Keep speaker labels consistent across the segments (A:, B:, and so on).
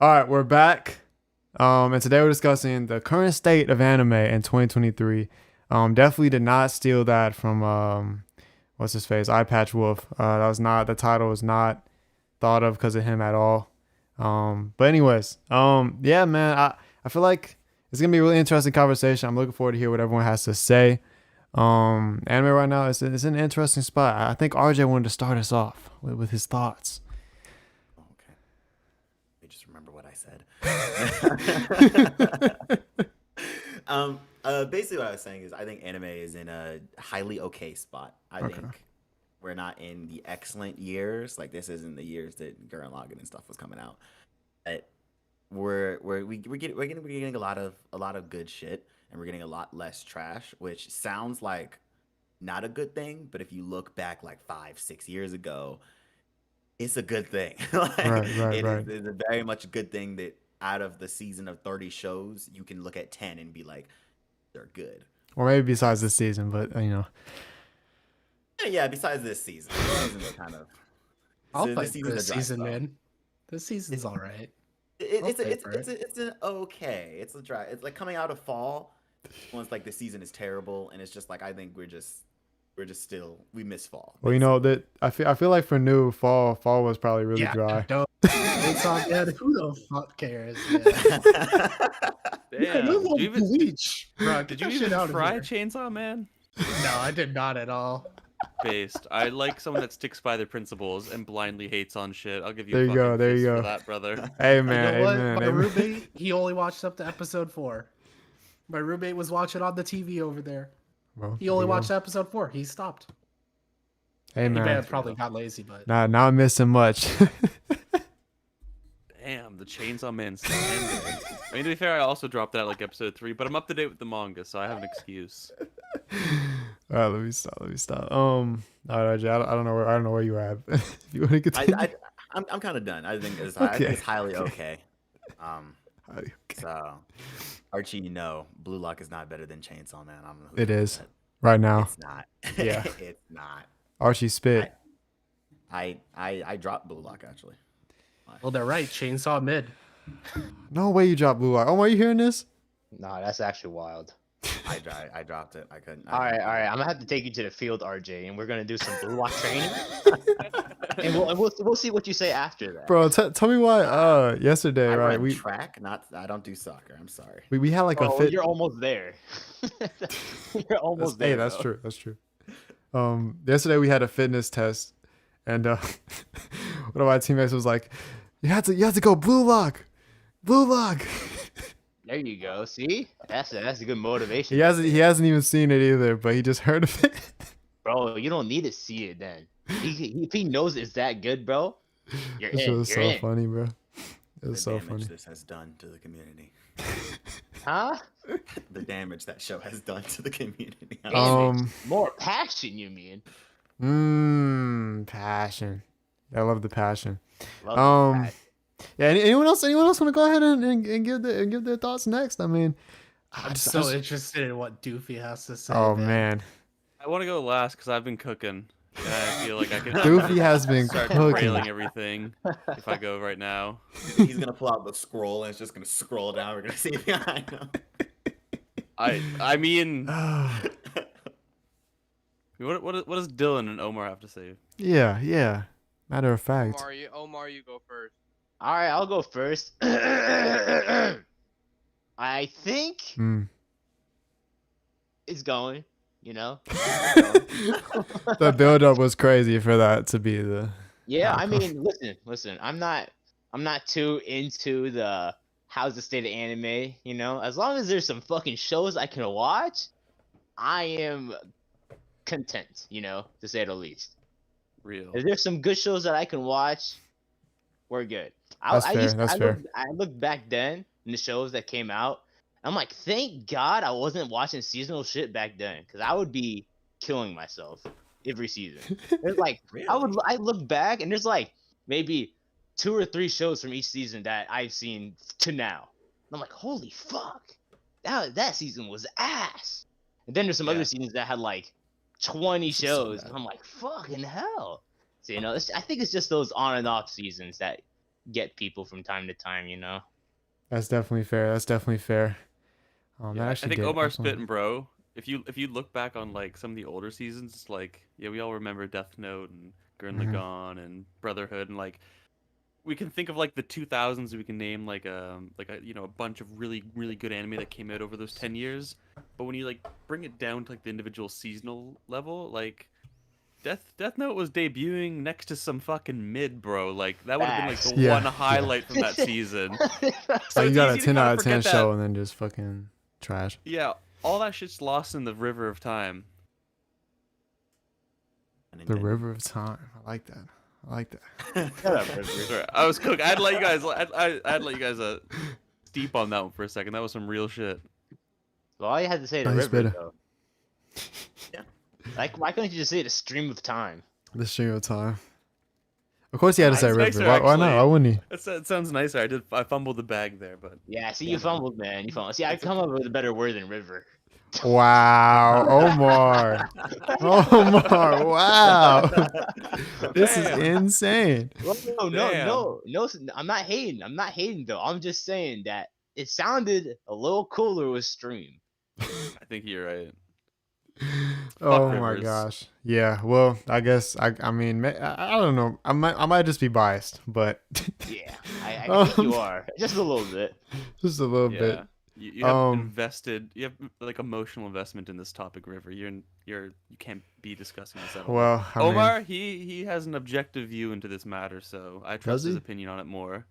A: All right, we're back. And today we're discussing the current state of anime in 2023. Definitely did not steal that from what's his face, Eye Patch Wolf. That was not the title was not thought of because of him at all. But anyways, yeah, man, I feel like it's gonna be a really interesting conversation. I'm looking forward to hear what everyone has to say. Anime right now is an interesting spot. I think RJ wanted to start us off with his thoughts.
B: Okay. Let me just remember what I said. Basically what I was saying is I think anime is in a highly okay spot. I
A: Okay.
B: think we're not in the excellent years. Like this isn't the years that Gurren Lagann and stuff was coming out. But we're getting a lot of good shit, and we're getting a lot less trash, which sounds like not a good thing. But if you look back like 5, 6 years ago, it's a good thing. Like
A: Right, right,
B: it is
A: right.
B: it's a very much a good thing that out of the season of 30 shows, you can look at 10 and be like, they're good.
A: Or maybe besides this season, but
B: Yeah, besides this season's kind of
C: I'll
B: this
C: fight for
B: season's a
C: this
B: dry
C: season,
B: spell.
C: man. This season's
B: It's
C: all right.
B: it,
C: I'll
B: it's a,
C: fight
B: it's
C: for
B: it's
C: it.
B: a, it's an okay. It's a dry. It's like coming out of fall. Once like the season is terrible, and it's just like I think we're just still we miss fall.
A: well, you know that I feel like for new fall was probably really
C: Yeah,
A: dry.
C: don't. It's all good. Who the fuck cares? Yeah. Yeah,
D: Damn.
C: no more
D: Did you even,
C: bleach, bro.
D: did
C: Get
D: you
C: that shit
D: even
C: out of
D: try
C: here.
D: Chainsaw Man?
C: No, I did not at all.
D: Based. I like someone that sticks by their principles and blindly hates on shit. I'll give you
A: There
D: a
A: you go,
D: fucking
A: there you
D: fist for
A: go.
D: that, brother.
A: Hey
C: You
A: man,
C: know what?
A: amen,
C: My
A: amen.
C: roommate, he only watched up to episode 4. My roommate was watching on the TV over there.
A: Well,
C: He
A: there
C: only
A: you go.
C: watched episode 4. He stopped.
A: Hey
C: He may
A: man,
C: have probably got lazy, but
A: not missing much.
D: Damn, the Chainsaw Man slander. I mean, to be fair, I also dropped that like episode 3, but I'm up to date with the manga, so I have an excuse.
A: All right, let me stop. All right, RJ, I don't know where you at. If you want to continue.
B: I'm kind of done. I think I think
A: Okay,
B: it's highly
A: okay.
B: okay.
A: Okay.
B: So Archie, Blue Lock is not better than Chainsaw Man. I don't know who
A: It
B: told you
A: is
B: that.
A: right now.
B: It's not.
A: Yeah.
B: It's not.
A: Archie spit.
B: I dropped Blue Lock actually.
C: well, they're right. Chainsaw mid.
A: No way you dropped Blue Lock. Oh, are you hearing this?
E: Nah, that's actually wild.
B: I dropped it. I couldn't.
E: All right. I'm gonna have to take you to the field, RJ, and we're gonna do some blue lock training, and we'll see what you say after that.
A: Bro, tell me why. Yesterday,
B: I
A: right?
B: run
A: We
B: track, not I don't do soccer. I'm sorry.
A: we had like a
E: Oh,
A: fit.
E: you're almost there. You're almost there.
A: Hey, that's
E: bro.
A: true. That's true. Yesterday we had a fitness test, and one of my teammates was like, you have to go Blue Lock."
E: There you go. See, that's a good motivation.
A: He hasn't even seen it either, but he just heard of it.
E: Bro, you don't need to see it then. If he knows it's that good, bro, you're
A: This
E: in.
A: was
E: You're
A: so
E: in.
A: funny, bro. It
B: The
A: was so
B: damage
A: funny.
B: this has done to the community.
E: Huh?
B: The damage that show has done to the community.
E: Damage. More passion, you mean?
A: Passion. I love the passion.
E: Love
A: Um,
E: that.
A: Yeah. Anyone else want to go ahead and give their thoughts next? I mean,
C: I'm so interested in what Doofy has to say.
A: Oh man,
D: I want to go last because I've been cooking. And I feel like I can
A: Doofy has been
D: start
A: cooking.
D: derailing everything if I go right now.
B: He's gonna pull out the scroll and it's just gonna scroll down. We're gonna see behind him.
D: I mean, what does Dylan and Omar have to say?
A: Yeah. Matter of fact.
F: Omar, you go first.
E: All right, I'll go first. I think
A: Hmm.
E: it's going. You know.
A: The build up was crazy for that to be the.
E: Yeah, I
A: outcome.
E: mean, listen. I'm not too into the how's the state of anime. You know, as long as there's some fucking shows I can watch, I am content. You know, to say the least.
D: Real.
E: If there's some good shows that I can watch, we're good.
A: That's fair.
E: I looked back then in the shows that came out. I'm like, thank God I wasn't watching seasonal shit back then, because I would be killing myself every season. There's like,
B: Really?
E: I look back and there's like maybe 2 or 3 shows from each season that I've seen to now. And I'm like, holy fuck, that season was ass. And then there's some
B: Yeah.
E: other seasons that had like 20
B: This is so
E: shows,
B: bad.
E: and I'm like, fucking hell. So I think it's just those on and off seasons that get people from time to time, you know.
A: That's definitely fair. That's definitely fair. That
D: Yeah, I
A: actually
D: think
A: did.
D: Omar's
A: Absolutely.
D: spitting, bro. If you look back on like some of the older seasons, like yeah, we all remember Death Note and Gurren
A: Mhm.
D: Lagann and Brotherhood, and like we can think of like the 2000s. We can name like a a bunch of really good anime that came out over those 10 years. But when you like bring it down to like the individual seasonal level, like Death Note was debuting next to some fucking mid, bro. Like that would have been like the
E: Facts.
A: Yeah,
D: one
A: yeah.
D: highlight from that season. So
A: Like you
D: it's
A: got a
D: easy to
A: 10
D: kind
A: out
D: of
A: of 10
D: forget that.
A: show and then just fucking trash.
D: Yeah, all that shit's lost in the river of time.
A: The River of Time. I like that. I like that.
E: Shut up, River.
D: Sorry, I was cooking. I'd let you guys. I'd let you guys steep on that one for a second. That was some real shit.
E: Well, all you had to say to
A: Nice
E: River
A: bit.
E: though.
B: Yeah.
E: Like, why couldn't you just say the stream of time?
A: The Stream of Time. Of course he had to say
D: It's
A: River.
D: nicer,
A: Why not?
D: actually.
A: Why wouldn't he?
D: That sounds nicer. I fumbled the bag there, but
E: Yeah, see,
B: Yeah,
E: you
B: man.
E: fumbled, man. You fumbled. See, I
B: It's
E: come up with a better word than River.
A: Wow. Omar. Omar. Wow. This is
D: Damn.
A: insane.
E: No. I'm not hating. I'm not hating though. I'm just saying that it sounded a little cooler with stream.
D: I think you're right.
A: Oh my
D: Rivers.
A: gosh. Yeah. Well, I guess I mean I don't know. I might just be biased, but
E: Yeah, I think you
A: Um,
E: are just a little bit.
A: just a little bit.
D: Yeah. You have
A: Um,
D: invested. You have like emotional investment in this topic, River. You can't be discussing this at all.
A: Well, I mean,
D: Omar, he has an objective view into this matter, so I
A: Does
D: trust his
A: he?
D: opinion on it more.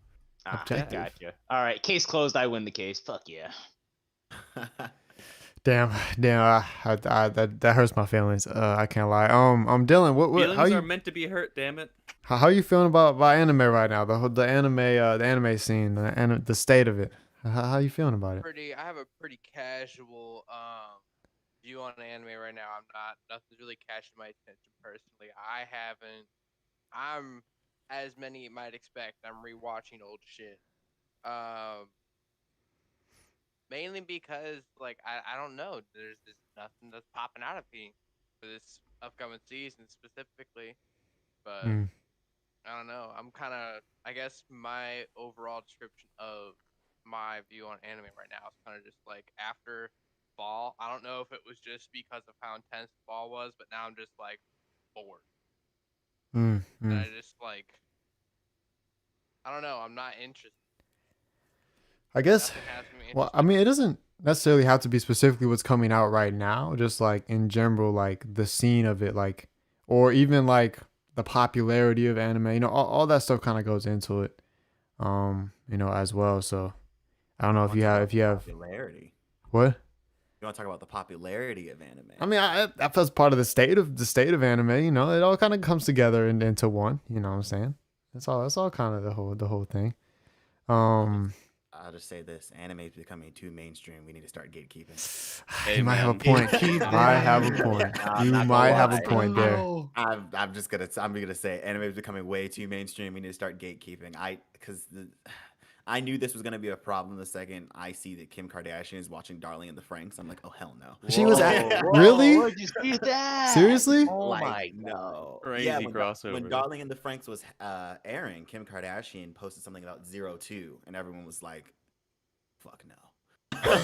A: Objective.
E: Gotcha. All right, case closed. I win the case. Fuck yeah.
A: damn. That hurts my feelings. I can't lie. Dylan,
D: Feelings
A: how
D: are
A: you
D: meant to be hurt. Damn it.
A: how you feeling about anime right now? The anime scene, the state of it. How you feeling about it?
F: I have a pretty casual view on anime right now. Nothing's really catching my attention personally. I'm as many might expect. I'm rewatching old shit. Mainly because like I don't know. There's just nothing that's popping out of me for this upcoming season specifically. But
A: Mm.
F: I don't know. I guess my overall description of my view on anime right now is kind of just like after fall. I don't know if it was just because of how intense fall was, but now I'm just like bored. And I just like, I don't know. I'm not interested.
A: I guess.
F: Nothing has me
A: Well,
F: interested.
A: I mean, it doesn't necessarily have to be specifically what's coming out right now. Just like in general, like the scene of it, like, or even like the popularity of anime. You know, all that stuff kind of goes into it. You know, as well. So I don't know if you have
B: popularity.
A: what.
B: You want to talk about the popularity of anime?
A: I mean, that's part of the state of anime. You know, it all kind of comes together into one. You know what I'm saying? That's all kind of the whole thing.
B: I'll just say this: anime is becoming too mainstream. We need to start gatekeeping.
D: Hey,
A: You might have a
D: man.
A: point.
C: Gatekeeping.
A: Might have a point.
E: Nah, I'm
A: You
E: not gonna
A: might have a
E: lie.
A: point there.
C: No.
B: I'm gonna say anime is becoming way too mainstream. We need to start gatekeeping. I knew this was gonna be a problem the second I see that Kim Kardashian is watching Darling in the Franxx. I'm like, oh hell no.
A: She was at
E: Whoa,
A: really?
E: Where'd you see that?
A: Seriously?
E: Oh
B: Like,
E: my god.
B: no.
D: Crazy
B: Yeah, when
D: crossover.
B: Darling in the Franxx was airing, Kim Kardashian posted something about 02, and everyone was like, "Fuck no."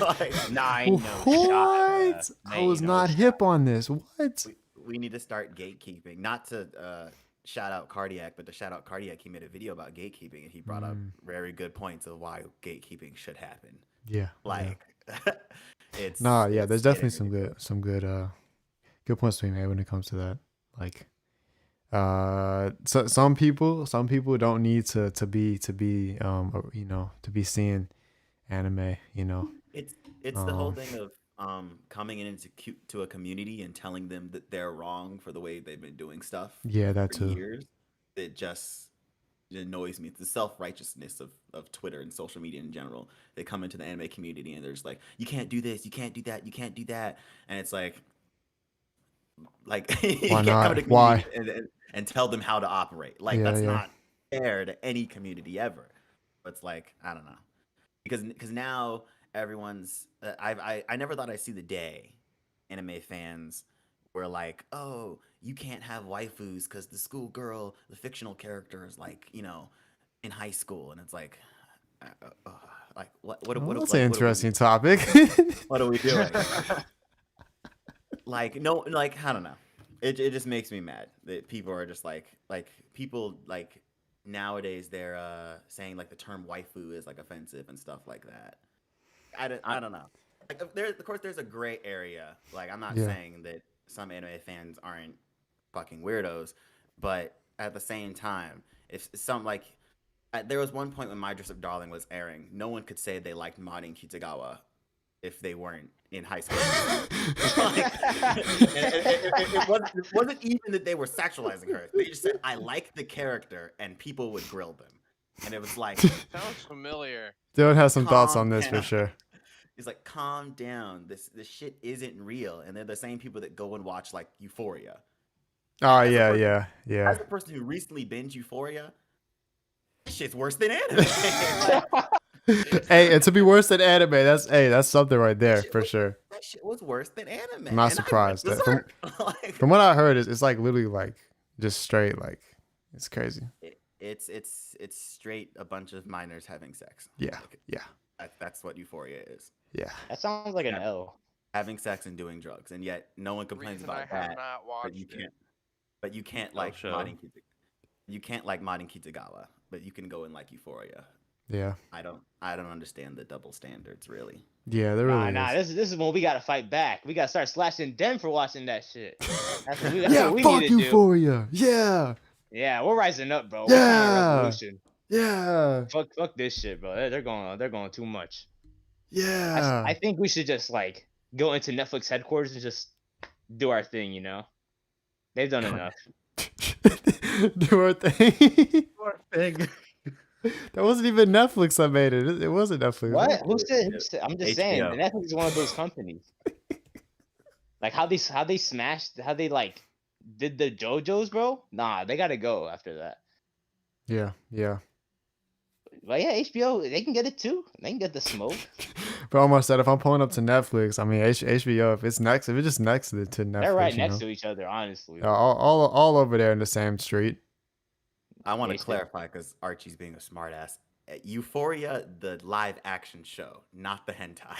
B: Like,
E: Nah, ain't no shot.
A: What? I
E: Ain't
A: was
E: no
A: not
E: shot.
A: hip on this. What?
B: we need to start gatekeeping. Not to shout out Cardiac, but to shout out Cardiac, he made a video about gatekeeping, and he brought up very good points of why gatekeeping should happen.
A: Yeah.
B: Like, it's
A: No, yeah,
B: it's
A: there's definitely
B: getting
A: some good points to be made when it comes to that. Like so some people don't need to be you know, to be seeing anime, you know.
B: It's the whole thing of coming into to a community and telling them that they're wrong for the way they've been doing stuff
A: Yeah, that
B: for
A: too.
B: years. It just annoys me. It's the self-righteousness of Twitter and social media in general. They come into the anime community and they're just like, you can't do this, you can't do that, you can't do that. And it's like you
A: Why
B: can't
A: not?
B: come into a
A: Why?
B: community and tell them how to operate. Like,
A: Yeah,
B: that's
A: yeah.
B: not fair to any community ever. But it's like, I don't know. Because now everyone's I never thought I'd see the day anime fans were like, oh, you can't have waifus because the schoolgirl, the fictional character is like, you know, in high school, and it's like, like what
A: Well,
B: what
A: that's
B: like
A: an
B: what are we
A: interesting topic.
B: what are we doing? Like no, like I don't know. It just makes me mad that people are just like people like nowadays they're saying like the term waifu is like offensive and stuff like that. I don't know. Like there of course there's a gray area. Like I'm not
A: Yeah.
B: saying that some anime fans aren't fucking weirdos, but at the same time, if some like there was one point when My Dress Up Darling was airing, no one could say they liked Marin Kitagawa if they weren't in high school. Like, it wasn't even that they were sexualizing her. They just said, I like the character, and people would grill them. And it was like,
F: Sounds familiar.
A: Dylan has some thoughts
B: Calm
A: on this for
B: down.
A: sure.
B: He's like, calm down. This shit isn't real. And they're the same people that go and watch like Euphoria.
A: Oh
B: As a
A: yeah,
B: person-
A: yeah, yeah.
B: As a person who recently binged Euphoria, this shit's worse than anime.
A: Hey, and to be worse than anime, that's something right there for sure.
B: That shit was worse than anime.
A: I'm not
B: and I
A: surprised.
B: went berserk. Like,
A: From what I heard, it's like literally like just straight like it's crazy.
B: it's straight a bunch of minors having sex.
A: Yeah,
B: Like,
A: yeah,
B: that's what Euphoria is.
A: yeah.
E: That sounds like an L.
B: Having sex and doing drugs, and yet no one complains
F: Reason I
B: about
F: have
B: that.
F: not
B: But
F: watched
B: you
F: it.
B: can't. But you can't
D: Oh,
B: like
D: show.
B: You can't like Marin Kitagawa, but you can go and like Euphoria.
A: Yeah,
B: I don't understand the double standards really.
A: yeah, there really
E: Nah,
A: is.
E: this is when we gotta fight back. We gotta start slashing them for watching that shit. That's what
A: Yeah,
E: we
A: fuck
E: need to do.
A: Euphoria. Yeah,
E: Yeah, we're rising up, bro. We're
A: Yeah.
E: kind of revolution.
A: yeah,
E: Fuck this shit, bro. They're going too much.
A: yeah.
E: I think we should just like go into Netflix headquarters and just do our thing. You know, they've done enough.
A: Do our thing.
C: Poor thing.
A: That wasn't even Netflix that made it. It wasn't Netflix.
E: What? Who said? I'm just saying.
B: HBO.
E: Netflix is one of those companies. Like how they smashed, how they like did the JoJo's, bro. Nah, they gotta go after that.
A: Yeah, yeah.
E: But yeah, HBO, they can get it too. They can get the smoke.
A: But Omar said if I'm pulling up to Netflix, I mean HBO. If it's just next to Netflix,
E: They're right
A: you
E: next
A: know?
E: to each other, honestly.
A: all over there in the same street.
B: I want to
E: HBO.
B: clarify because Archie's being a smartass. Euphoria, the live action show, not the hentai.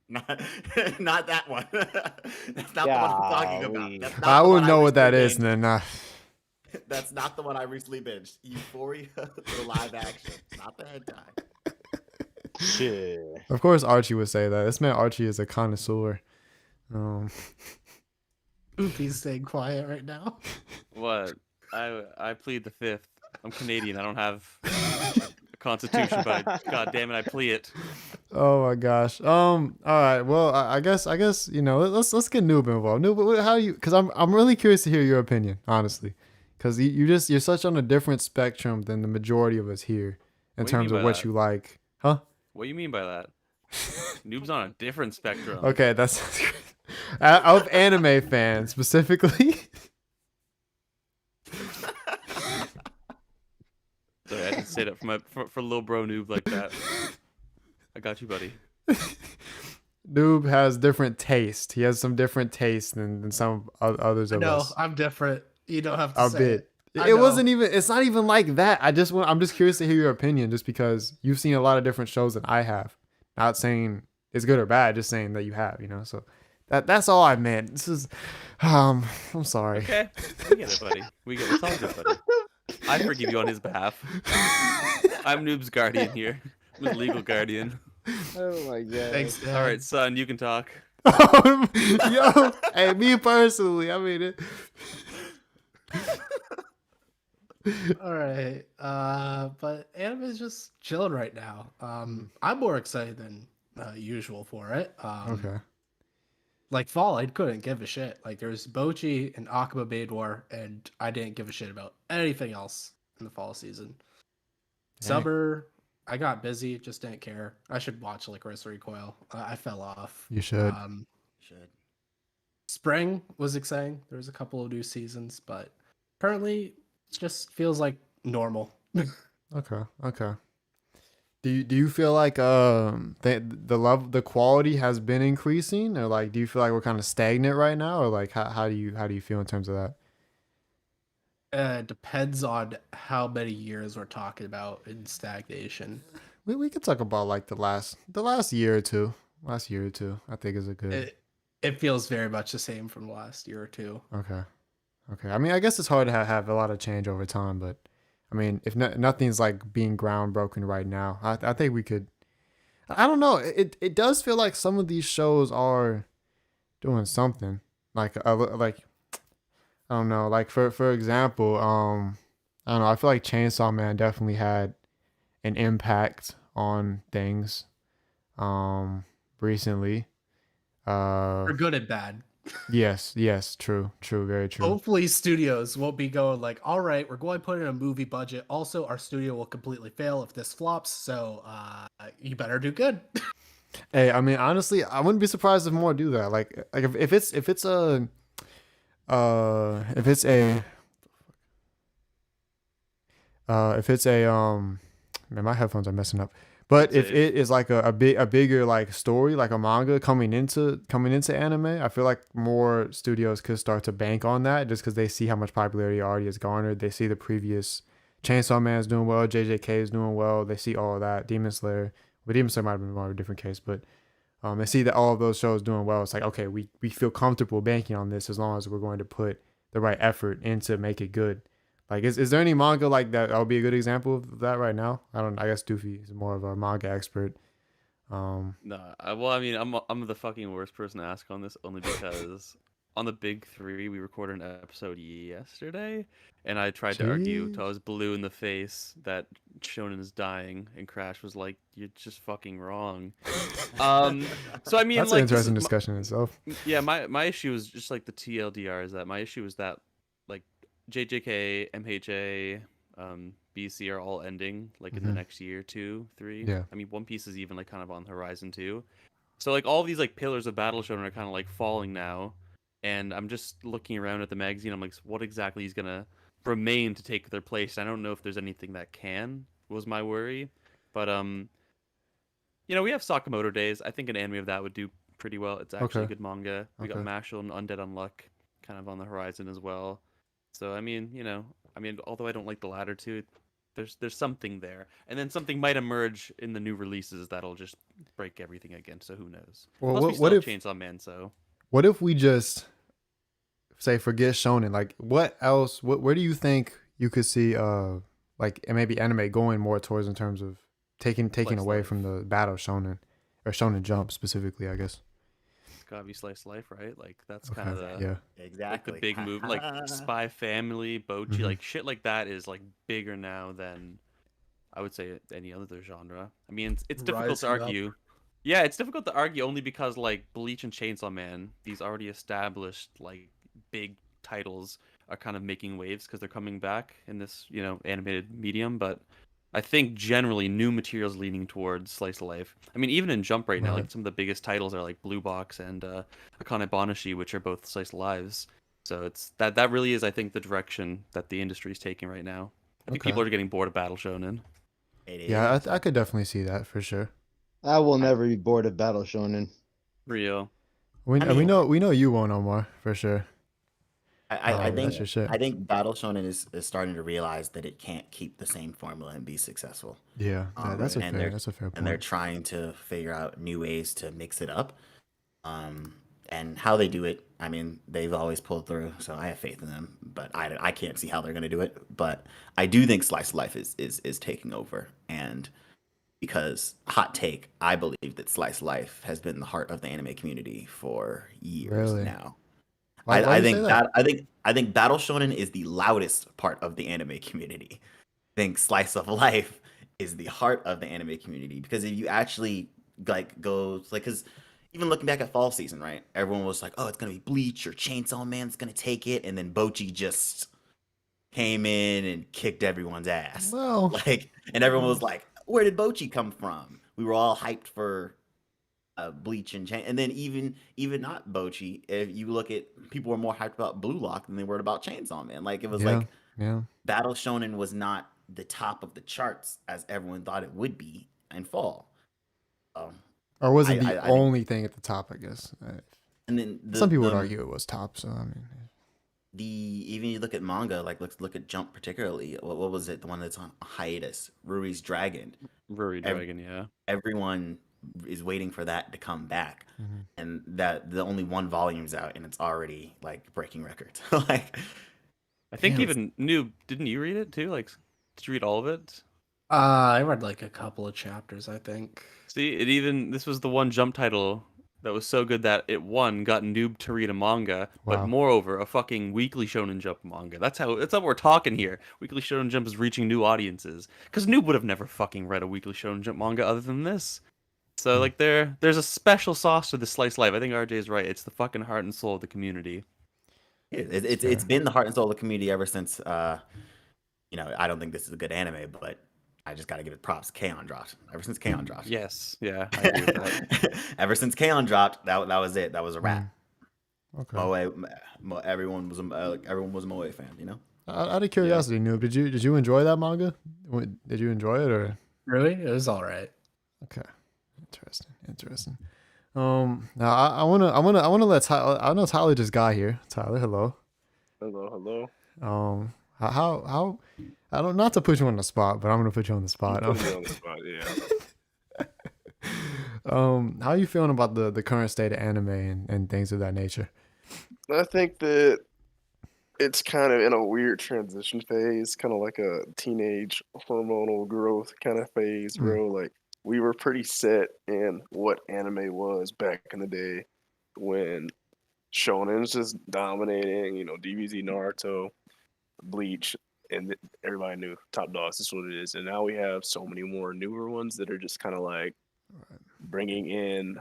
B: Not that one. That's not the one I'm talking about.
E: Golly.
B: That's not
A: I
B: the
A: wouldn't
B: one
A: know what that
B: recently
A: is,
B: binged.
A: and then
B: That's not the one I recently binged. Euphoria, the live action, not the hentai.
E: Shit.
A: of course Archie would say that. This man Archie is a connoisseur.
C: Oopie's staying quiet right now.
D: What? I plead the fifth. I'm Canadian. I don't have a constitution, but god damn it, I plea it.
A: Oh my gosh. All right. Well, I guess you know. Let's get Noob involved. Noob, how do you? Because I'm really curious to hear your opinion, honestly. Because you're such on a different spectrum than the majority of us here in
D: What do you
A: terms
D: mean
A: of
D: by
A: what
D: that?
A: you like, huh?
D: What do you mean by that? Noob's on a different spectrum.
A: Okay, that's of anime fans specifically.
D: Sorry, I didn't say that for little bro noob like that. I got you, buddy.
A: Noob has different taste. He has some different taste than some others of
C: No,
A: us.
C: I'm different. You don't have to
A: A
C: say
A: bit.
C: it. I
A: It
C: know.
A: wasn't even. It's not even like that. I'm just curious to hear your opinion, just because you've seen a lot of different shows than I have. Not saying it's good or bad, just saying that you have. You know, so that's all I meant. This is, I'm sorry.
D: Okay, we get it, buddy. We get it. It's all good, buddy. I forgive you on his behalf. I'm Noob's guardian here. I'm his legal guardian.
E: Oh my god.
C: Thanks, Dad.
D: All right, son, you can talk.
A: Yo, hey, me personally, I mean it.
C: All right. But anime is just chilling right now. I'm more excited than usual for it.
A: Okay.
C: Like fall, I couldn't give a shit. Like there's Bochi and Akaba Maid War, and I didn't give a shit about anything else in the fall season.
A: Dang.
C: Summer, I got busy, just didn't care. I should watch like Licorice Recoil. I fell off.
A: You should.
B: Should.
C: Spring was exciting. There was a couple of new seasons, but currently it just feels like normal.
A: Okay. Do you feel like the quality has been increasing, or like do you feel like we're kind of stagnant right now, or like how do you feel in terms of that?
C: depends on how many years we're talking about in stagnation.
A: We could talk about like the last year or two. Last year or two, I think is a good.
C: It feels very much the same from the last year or two.
A: Okay. Okay. I mean, I guess it's hard to have a lot of change over time, but I mean, if nothing's like being groundbroken right now, I think we could. I don't know. It does feel like some of these shows are doing something. Like I don't know. Like for example, I don't know. I feel like Chainsaw Man definitely had an impact on things recently.
C: For good and bad.
A: Yes, true, very true.
C: Hopefully studios won't be going like, all right, we're going to put in a movie budget. Also, our studio will completely fail if this flops, so you better do good.
A: Hey, I mean, honestly, I wouldn't be surprised if more do that. Like if it's a if it's a man, my headphones are messing up. But if it is like a bigger like story, like a manga coming into anime, I feel like more studios could start to bank on that just because they see how much popularity already has garnered. They see the previous Chainsaw Man is doing well, JJK is doing well. They see all of that. Demon Slayer, but Demon Slayer might have been more of a different case, but they see that all of those shows doing well. It's like, okay, we feel comfortable banking on this as long as we're going to put the right effort into make it good. Like, is there any manga like that? That would be a good example of that right now. I guess Doofy is more of a manga expert.
D: Well, I mean, I'm the fucking worst person to ask on this only because on the big three we recorded an episode yesterday, and I tried to argue till I was blue in the face that Shonen is dying, and Crash was like, "You're just fucking wrong." So I mean,
A: that's
D: like,
A: an interesting discussion in itself.
D: Yeah, my issue is just like the TLDR is that my issue is that like JJK, MHA, BC are all ending like in the next year, 2, 3.
A: Yeah.
D: I mean, One Piece is even like kind of on the horizon too. So like all these like pillars of Battle Shonen are kind of like falling now, and I'm just looking around at the magazine. I'm like, what exactly is gonna remain to take their place? I don't know if there's anything that can. Was my worry, but you know, we have Sakamoto Days. I think an anime of that would do pretty well. It's actually a good manga. We got Mashal and Undead Unluck kind of on the horizon as well. So I mean, you know, although I don't like the latter two, there's something there, and then something might emerge in the new releases that'll just break everything again. So who knows?
A: Well,
D: Plus,
A: what if
D: Chainsaw Man? So
A: what if we just say forget shonen? Like, what else? Where do you think you could see like maybe anime going more towards in terms of taking away from the battle shonen or Shonen Jump specifically? I guess.
D: Gotta be slice of life, right? Like that's kind of the
B: exactly
D: like the big move, like Spy Family, Bochi, like shit like that is like bigger now than I would say any other genre. I mean, it's difficult to argue. Yeah, it's difficult to argue only because like Bleach and Chainsaw Man, these already established like big titles are kind of making waves because they're coming back in this, you know, animated medium, but I think generally new materials leaning towards slice of life. I mean, even in Jump right now, like some of the biggest titles are like Blue Box and Akane Banashi, which are both slice of lives. So it's that really is, I think, the direction that the industry is taking right now. I think people are getting bored of Battle Shonen.
A: Yeah, I could definitely see that for sure.
G: I will never be bored of Battle Shonen.
D: Real.
A: We know you won't, Omar, for sure.
B: I think Battle Shonen is starting to realize that it can't keep the same formula and be successful.
A: Yeah, that's a fair point.
B: And they're trying to figure out new ways to mix it up. And how they do it, I mean, they've always pulled through, so I have faith in them. But I can't see how they're going to do it. But I do think Slice of Life is taking over. And because, hot take, I believe that Slice of Life has been the heart of the anime community for years now. I think Battle Shonen is the loudest part of the anime community. I think Slice of Life is the heart of the anime community, because if you actually like go like, because even looking back at fall season, right? Everyone was like, "Oh, it's gonna be Bleach or Chainsaw Man's gonna take it," and then Bochi just came in and kicked everyone's ass.
A: Well,
B: like, and everyone was like, "Where did Bochi come from?" We were all hyped for Bleach and and then even not Bochi, if you look at, people were more hyped about Blue Lock than they were about Chainsaw Man. Like, it was Battle Shonen was not the top of the charts as everyone thought it would be in fall.
A: Or was it the only thing at the top, I guess?
B: And then
A: some people would argue it was top, so I mean.
B: even you look at manga, like let's look at Jump particularly. What was it? The one that's on hiatus, Ruri's Dragon.
D: Ruri
B: Ev-
D: Dragon, yeah.
B: Everyone is waiting for that to come back,
A: Mhm.
B: and that the only one volume's out, and it's already like breaking records. Like,
D: I think
B: damn,
D: even Noob, didn't you read it too? Like, did you read all of it?
C: I read like a couple of chapters, I think.
D: See, this was the one Jump title that was so good that it got Noob to read a manga, but
A: Wow.
D: moreover, a fucking Weekly Shonen Jump manga. That's how we're talking here. Weekly Shonen Jump is reaching new audiences. Because Noob would have never fucking read a Weekly Shonen Jump manga other than this. So like there's a special sauce to the slice life. I think RJ is right. It's the fucking heart and soul of the community.
B: it's been the heart and soul of the community ever since. I don't think this is a good anime, but I just got to give it props. K-On! Dropped. Ever since K-On! Dropped.
D: Yes, yeah, I agree with that.
B: Ever since K-On! Dropped, that was it. That was a wrap.
A: Okay.
B: Everyone was a Moe fan, you know.
A: Out of curiosity, Noob, did you enjoy that manga? Did you enjoy it or?
C: Really? It was all right.
A: Okay, interesting. Now I wanna let Tyler. I know Tyler just got here. Tyler, hello.
H: Hello.
A: How I don't, not to put you on the spot, but I'm gonna put you on the spot.
H: Put me on the spot, yeah.
A: How are you feeling about the current state of anime and things of that nature?
H: I think that it's kind of in a weird transition phase, kind of like a teenage hormonal growth kind of phase, bro. Like we were pretty set in what anime was back in the day when shonen's just dominating, DBZ, Naruto, Bleach, and everybody knew Top Dogs is what it is. And now we have so many more newer ones that are just kind of like bringing in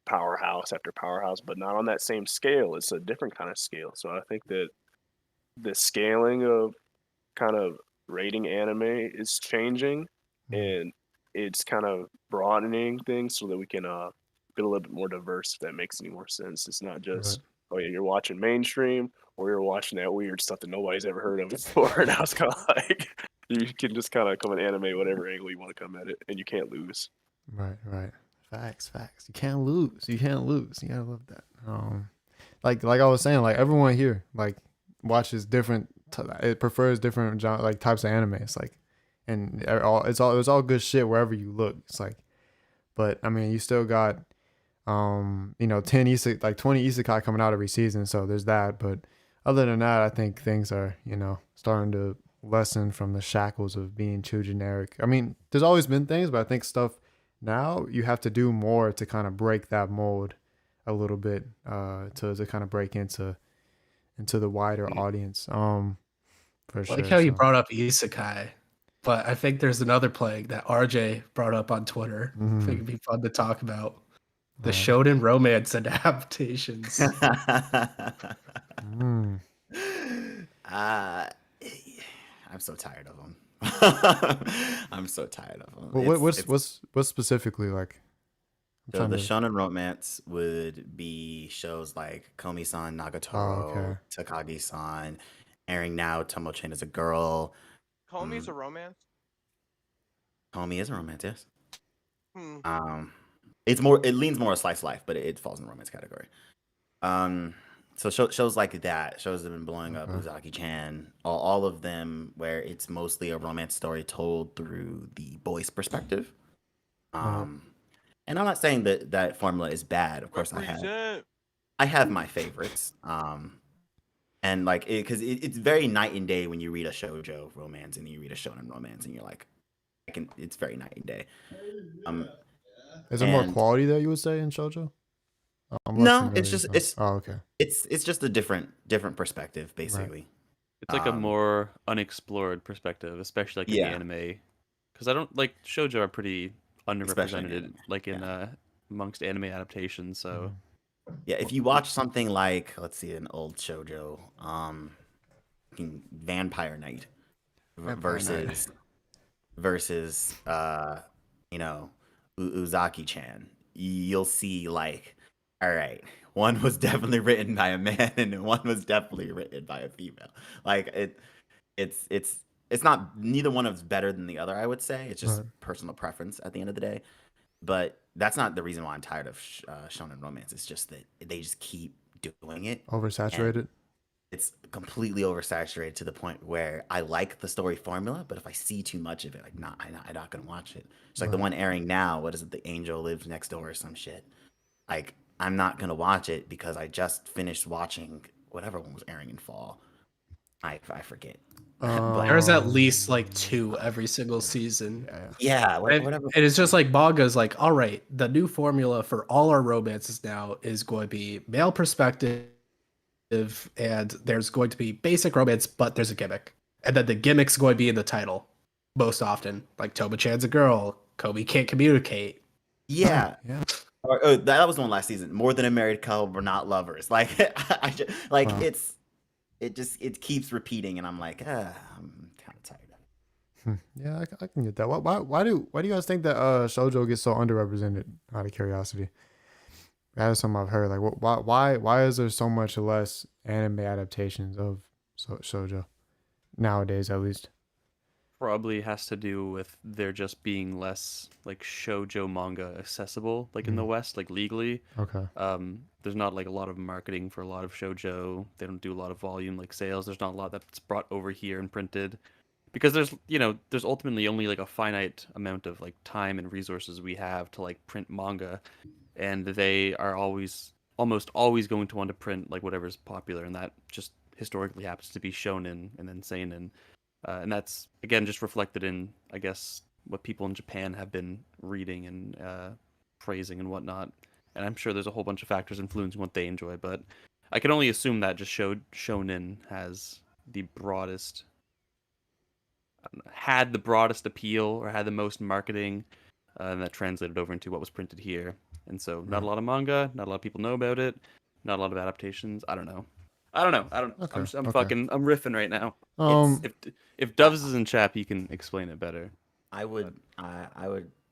H: powerhouse after powerhouse, but not on that same scale. It's a different kind of scale. So I think that the scaling of kind of rating anime is changing, and it's kind of broadening things so that we can be a little bit more diverse, if that makes any more sense. It's not just oh yeah, you're watching mainstream or you're watching that weird stuff that nobody's ever heard of before. Now it's kind of like you can just kind of come and anime whatever angle you want to come at it, and you can't lose.
A: Right. Facts. You can't lose. You gotta love that. Like I was saying, like everyone here like watches different. It prefers different like types of anime. It's like, and it's all good shit wherever you look. It's like, but I mean, you still got 20 isekai coming out every season, so there's that. But other than that, I think things are starting to lessen from the shackles of being too generic. I mean, there's always been things, but I think stuff now you have to do more to kind of break that mold a little bit, to kind of break into the wider audience. For sure.
C: Like how you brought up isekai, but I think there's another plague that RJ brought up on Twitter. I think it'd be fun to talk about. The shonen romance adaptations.
B: I'm so tired of them. I'm so tired of them.
A: Well, what's specifically like?
B: So the shonen romance would be shows like Komi-san, Nagatoro, Takagi-san, airing now. Tomo-chan is a girl.
F: Komi's a romance?
B: Komi is a romance, yes.
F: It's
B: it leans more slice of life, but it falls in the romance category. So shows like that, shows that have been blowing up, Uzaki-chan, all of them, where it's mostly a romance story told through the boy's perspective. And I'm not saying that formula is bad. Of course, I have my favorites. And like because it's very night and day when you read a shoujo romance and you read a shonen romance, and you're like, it's very night and day.
A: Is there more quality there, you would say, in shoujo?
B: No, it's just
A: okay.
B: It's just a different perspective, basically.
D: It's like a more unexplored perspective, especially like in the anime, because I don't like shoujo are pretty underrepresented, like in amongst anime adaptations. So
B: yeah, if you watch something like, let's see, an old shoujo, Vampire Knight versus Uzaki-chan, you'll see like, all right, one was definitely written by a man and one was definitely written by a female. Like it's not, neither one of them's better than the other, I would say. It's just personal preference at the end of the day. But that's not the reason why I'm tired of shonen romance. It's just that they just keep doing it.
A: Oversaturated?
B: it's completely oversaturated to the point where I like the story formula, but if I see too much of it, like, I'm not gonna watch it. It's like the
A: Right.
B: one airing now. What is it? The Angel Lives Next Door or some shit. Like, I'm not gonna watch it because I just finished watching whatever one was airing in fall. I forget. But
C: There's at least
A: Um,
C: like 2 every single season.
A: yeah.
B: yeah,
C: And,
B: whatever.
C: and it's just like manga's like, all right, the new formula for all our romances now is going to be male perspective, and there's going to be basic romance, but there's a gimmick. And then the gimmick's going to be in the title most often. Like Toba-chan's a girl, Kobe can't communicate.
B: Yeah.
A: Yeah.
B: That was the one last season. More than a married couple, we're not lovers. Like,
A: Wow.
B: it keeps repeating, and I'm like, I'm kind of tired of it.
A: Yeah, I can get that. Why do you guys think that shoujo gets so underrepresented? Out of curiosity, that is something I've heard. Like, why is there so much less anime adaptations of shoujo nowadays, at least?
D: Probably has to do with there just being less like shoujo manga accessible, like in the West, like legally.
A: Okay.
D: There's not like a lot of marketing for a lot of shoujo. They don't do a lot of volume like sales. There's not a lot that's brought over here and printed because there's ultimately only like a finite amount of like time and resources we have to like print manga, and they are almost always going to want to print like whatever's popular, and that just historically happens to be shonen and then seinen. And that's again just reflected in, I guess, what people in Japan have been reading and praising and whatnot. And I'm sure there's a whole bunch of factors influencing what they enjoy, but I can only assume that just shonen has the broadest, had the broadest appeal or had the most marketing, and that translated over into what was printed here. And so, not a lot of manga, not a lot of people know about it, not a lot of adaptations. I don't know.
A: Okay.
D: I'm
A: Okay.
D: I'm riffing right now.
A: Um.
D: If Doves is in chat, he can explain it better.
B: I would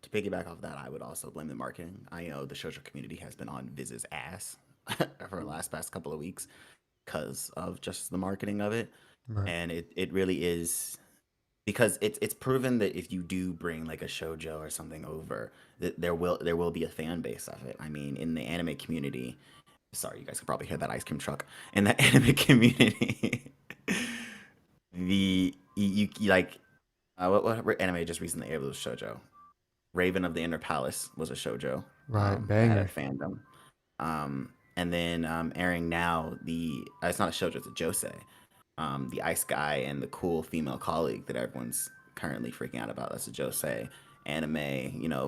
B: to piggyback off that. I would also blame the marketing. I know the shoujo community has been on Viz's ass for the past couple of weeks because of just the marketing of it,
A: Right.
B: and it really is because it's proven that if you do bring like a shoujo or something over, that there will be a fan base of it. I mean, in the anime community, sorry, you guys can probably hear that ice cream truck. In the anime community, you like what anime just recently aired was shoujo? Raven of the Inner Palace was a shoujo.
A: Right.
B: That had a
A: Banger.
B: fandom. And then airing now it's not a shoujo, it's a josei. The ice guy and the cool female colleague that everyone's currently freaking out about. That's a josei anime.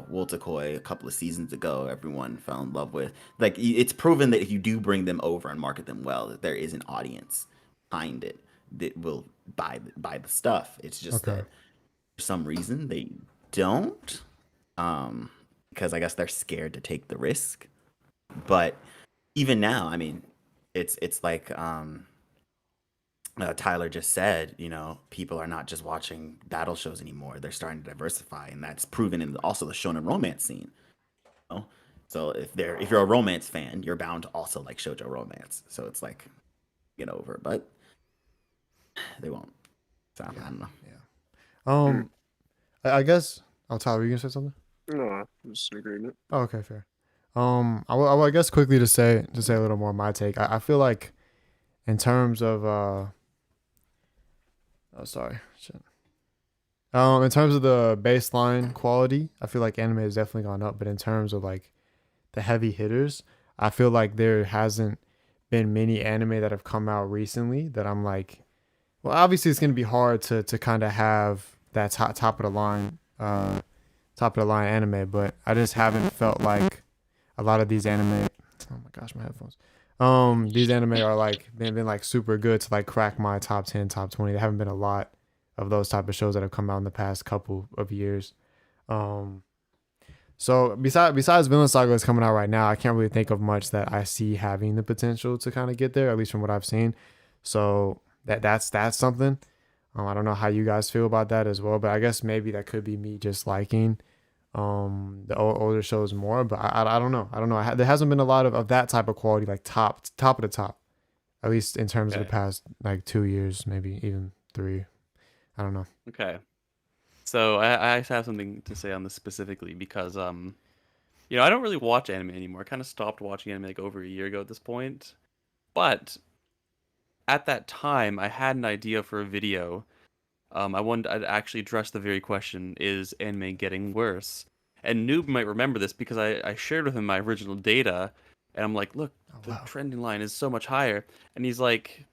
B: Wotakoi a couple of seasons ago, everyone fell in love with. Like, it's proven that if you do bring them over and market them well, that there is an audience behind it that will buy the stuff. It's just
A: Okay.
B: that for some reason they don't, because I guess they're scared to take the risk. But even now, I mean, it's like Tyler just said, people are not just watching battle shows anymore. They're starting to diversify, and that's proven in also the shonen romance scene. So if you're a romance fan, you're bound to also like shoujo romance. So it's like, get over, but they won't. So I don't know.
A: I guess. Oh, Tyler, you gonna say something?
H: No, I'm just in agreement.
A: Oh, okay, fair. I guess quickly to say a little more of my take. I feel like in terms of sorry. Shit. In terms of the baseline quality, I feel like anime has definitely gone up. But in terms of like the heavy hitters, I feel like there hasn't been many anime that have come out recently that I'm like, well, obviously it's gonna be hard to kind of have that top of the line anime, but I just haven't felt like a lot of these anime. Oh my gosh, my headphones. These anime are like been like super good to like crack my top 10, top 20. There haven't been a lot of those type of shows that have come out in the past couple of years. So besides Vinland Saga is coming out right now, I can't really think of much that I see having the potential to kind of get there, at least from what I've seen. So that's something. I don't know how you guys feel about that as well, but I guess maybe that could be me just liking the older shows more. But I don't know. There hasn't been a lot of that type of quality, like top of the top, at least in terms of the past like 2 years, maybe even 3. I don't know.
D: Okay. So I actually have something to say on this specifically because I don't really watch anime anymore. I kind of stopped watching anime like over a year ago at this point. But at that time, I had an idea for a video. I wanted to actually address the very question: is anime getting worse? And Noob might remember this because I shared with him my original data, and I'm like, look, the trending line is so much higher, and he's like,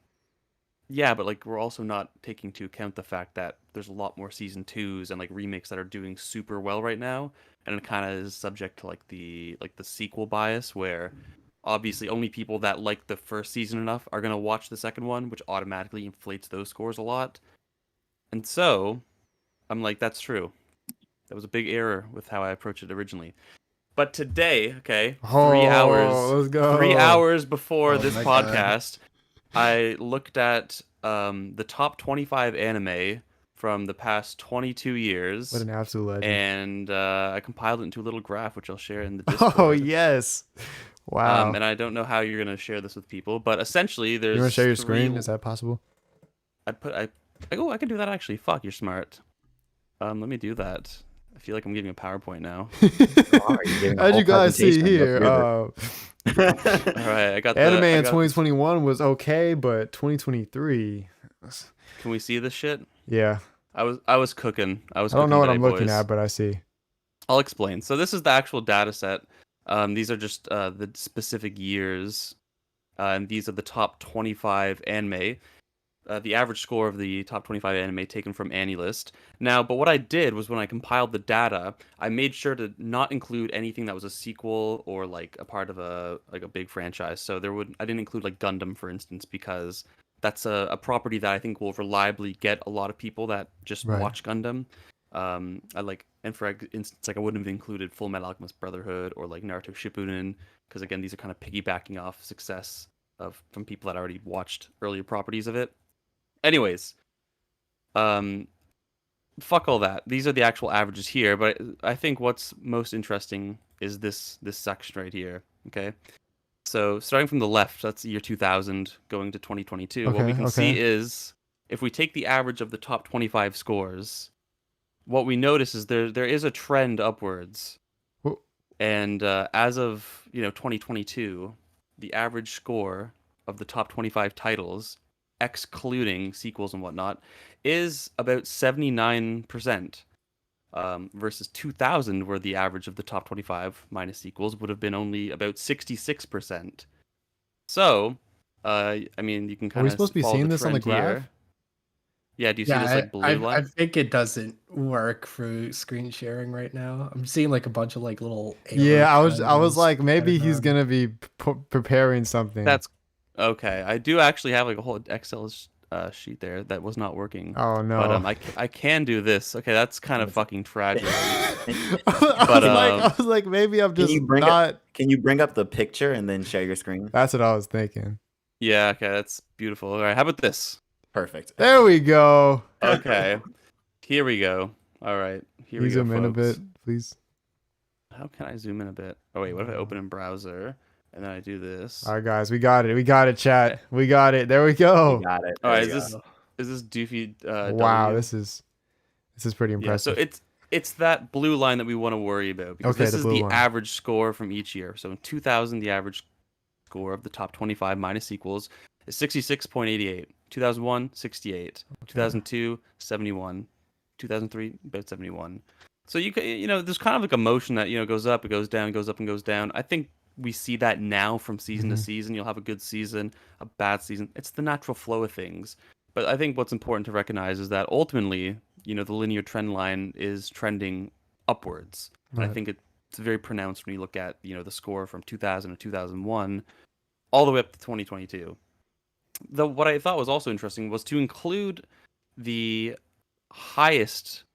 D: yeah, but like we're also not taking into account the fact that there's a lot more season 2s and like remakes that are doing super well right now, and it kind of is subject to like the sequel bias where obviously only people that like the first season enough are gonna watch the second one, which automatically inflates those scores a lot. And so I'm like, that's true. That was a big error with how I approached it originally. But today, okay, 3 hours,
A: let's go.
D: 3 hours before
C: Oh
D: this
C: my God.
D: podcast, I looked at the top 25 anime from the past 22 years.
A: What an absolute legend.
D: And I compiled it into a little graph, which I'll share in the Discord.
A: Oh yes. Wow.
D: And I don't know how you're gonna share this with people, but essentially, there's.
A: You want to share your
D: three-
A: screen? Is that possible?
D: I can do that actually. Fuck, you're smart. Let me do that. I feel like I'm giving a PowerPoint now.
A: As you guys see here,
D: All right, I got the
A: anime
D: I
A: in
D: got-
A: 2021 was okay, but 2023.
D: Can we see this shit?
A: Yeah.
D: I was cooking. I was.
A: I don't know
D: cooking
A: what I'm
D: today,
A: looking
D: boys.
A: at, but I see.
D: I'll explain. So this is the actual data set. These are just the specific years, and these are the top 25 anime. The average score of the top 25 anime taken from AniList. Now, but what I did was when I compiled the data, I made sure to not include anything that was a sequel or like a part of a big franchise. So I didn't include like Gundam, for instance, because that's a property that I think will reliably get a lot of people that just
A: Right.
D: watch Gundam. And for instance, like I wouldn't have included Full Metal Alchemist Brotherhood or like Naruto Shippuden, because again, these are kind of piggybacking off success from people that already watched earlier properties of it. Anyways, fuck all that. These are the actual averages here, but I think what's most interesting is this section right here. Okay, so starting from the left, that's the year 2000, going to 2022. What we can see is if we take the average of the top 25 scores, what we notice is there is a trend upwards.
A: Whoa.
D: And as of 2022, the average score of the top 25 titles, excluding sequels and whatnot, is about 79%, versus 2000, where the average of the top 25 minus sequels would have been only about 66%. So, I mean, you can kind
A: Are we
D: of
A: supposed to be seeing this on the graph?
D: Yeah, do you see this like blue line?
C: I think it doesn't work for screen sharing right now. I'm seeing like a bunch of like little.
A: Yeah, I was
C: arrow
A: like,
C: trends
A: maybe
C: going
A: he's
C: on.
A: gonna be preparing something.
D: That's okay. I do actually have like a whole Excel sheet there that was not working.
A: Oh no.
D: But I can do this. Okay, that's kind of fucking tragic.
A: I was like, maybe I'm just not.
B: Can you bring up the picture and then share your screen?
A: That's what I was thinking.
D: Yeah, okay, that's beautiful. All right, how about this?
B: Perfect.
A: There we go.
D: Okay, here we go. All right, here
A: Can
D: we
A: you
D: go,
A: zoom in a
D: folks.
A: bit, please?
D: How can I zoom in a bit? Oh wait, what if I open in browser and then I do this?
A: All right, guys, we got it. We got it, chat. We got it. There we go.
B: You got it.
D: All
B: There
D: right,
B: you
D: is
B: go.
D: this doofy?
A: Wow,
D: W?
A: this is pretty
D: Yeah, so
A: impressive.
D: it's that blue line that we want to worry about, because
A: Okay,
D: this
A: the
D: is
A: blue
D: the
A: one.
D: average score from each year. So in 2000, the average score of the top 25 minus sequels is 66.88. 2001, 68. 2002, 71. 2003, about 71. So there's kind of like a motion that goes up, it goes down, goes up, and goes down. I think we see that now from season to season. You'll have a good season, a bad season. It's the natural flow of things. But I think what's important to recognize is that ultimately, the linear trend line is trending upwards. And I
A: Right.
D: think it's very pronounced when you look at, the score from 2000 to 2001 all the way up to 2022. What I thought was also interesting was to include the highest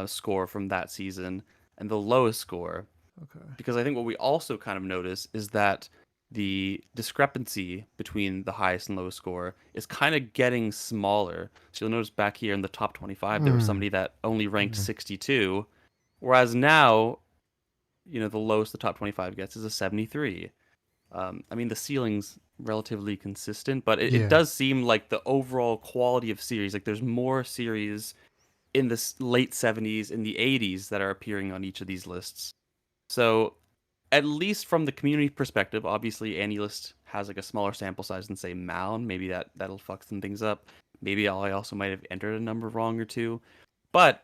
D: score from that season and the lowest score,
A: Okay.
D: because I think what we also kind of notice is that the discrepancy between the highest and lowest score is kind of getting smaller. So you'll notice back here in the top 25, there was somebody that only ranked 62, whereas now, the lowest the top 25 gets is a 73. I mean, the ceiling's relatively consistent, but it does seem like the overall quality of series, like there's more series in the late 70s, in the 80s that are appearing on each of these lists. So at least from the community perspective, obviously AniList has like a smaller sample size than say Mal. Maybe that'll fuck some things up. Maybe I also might have entered a number wrong or two. But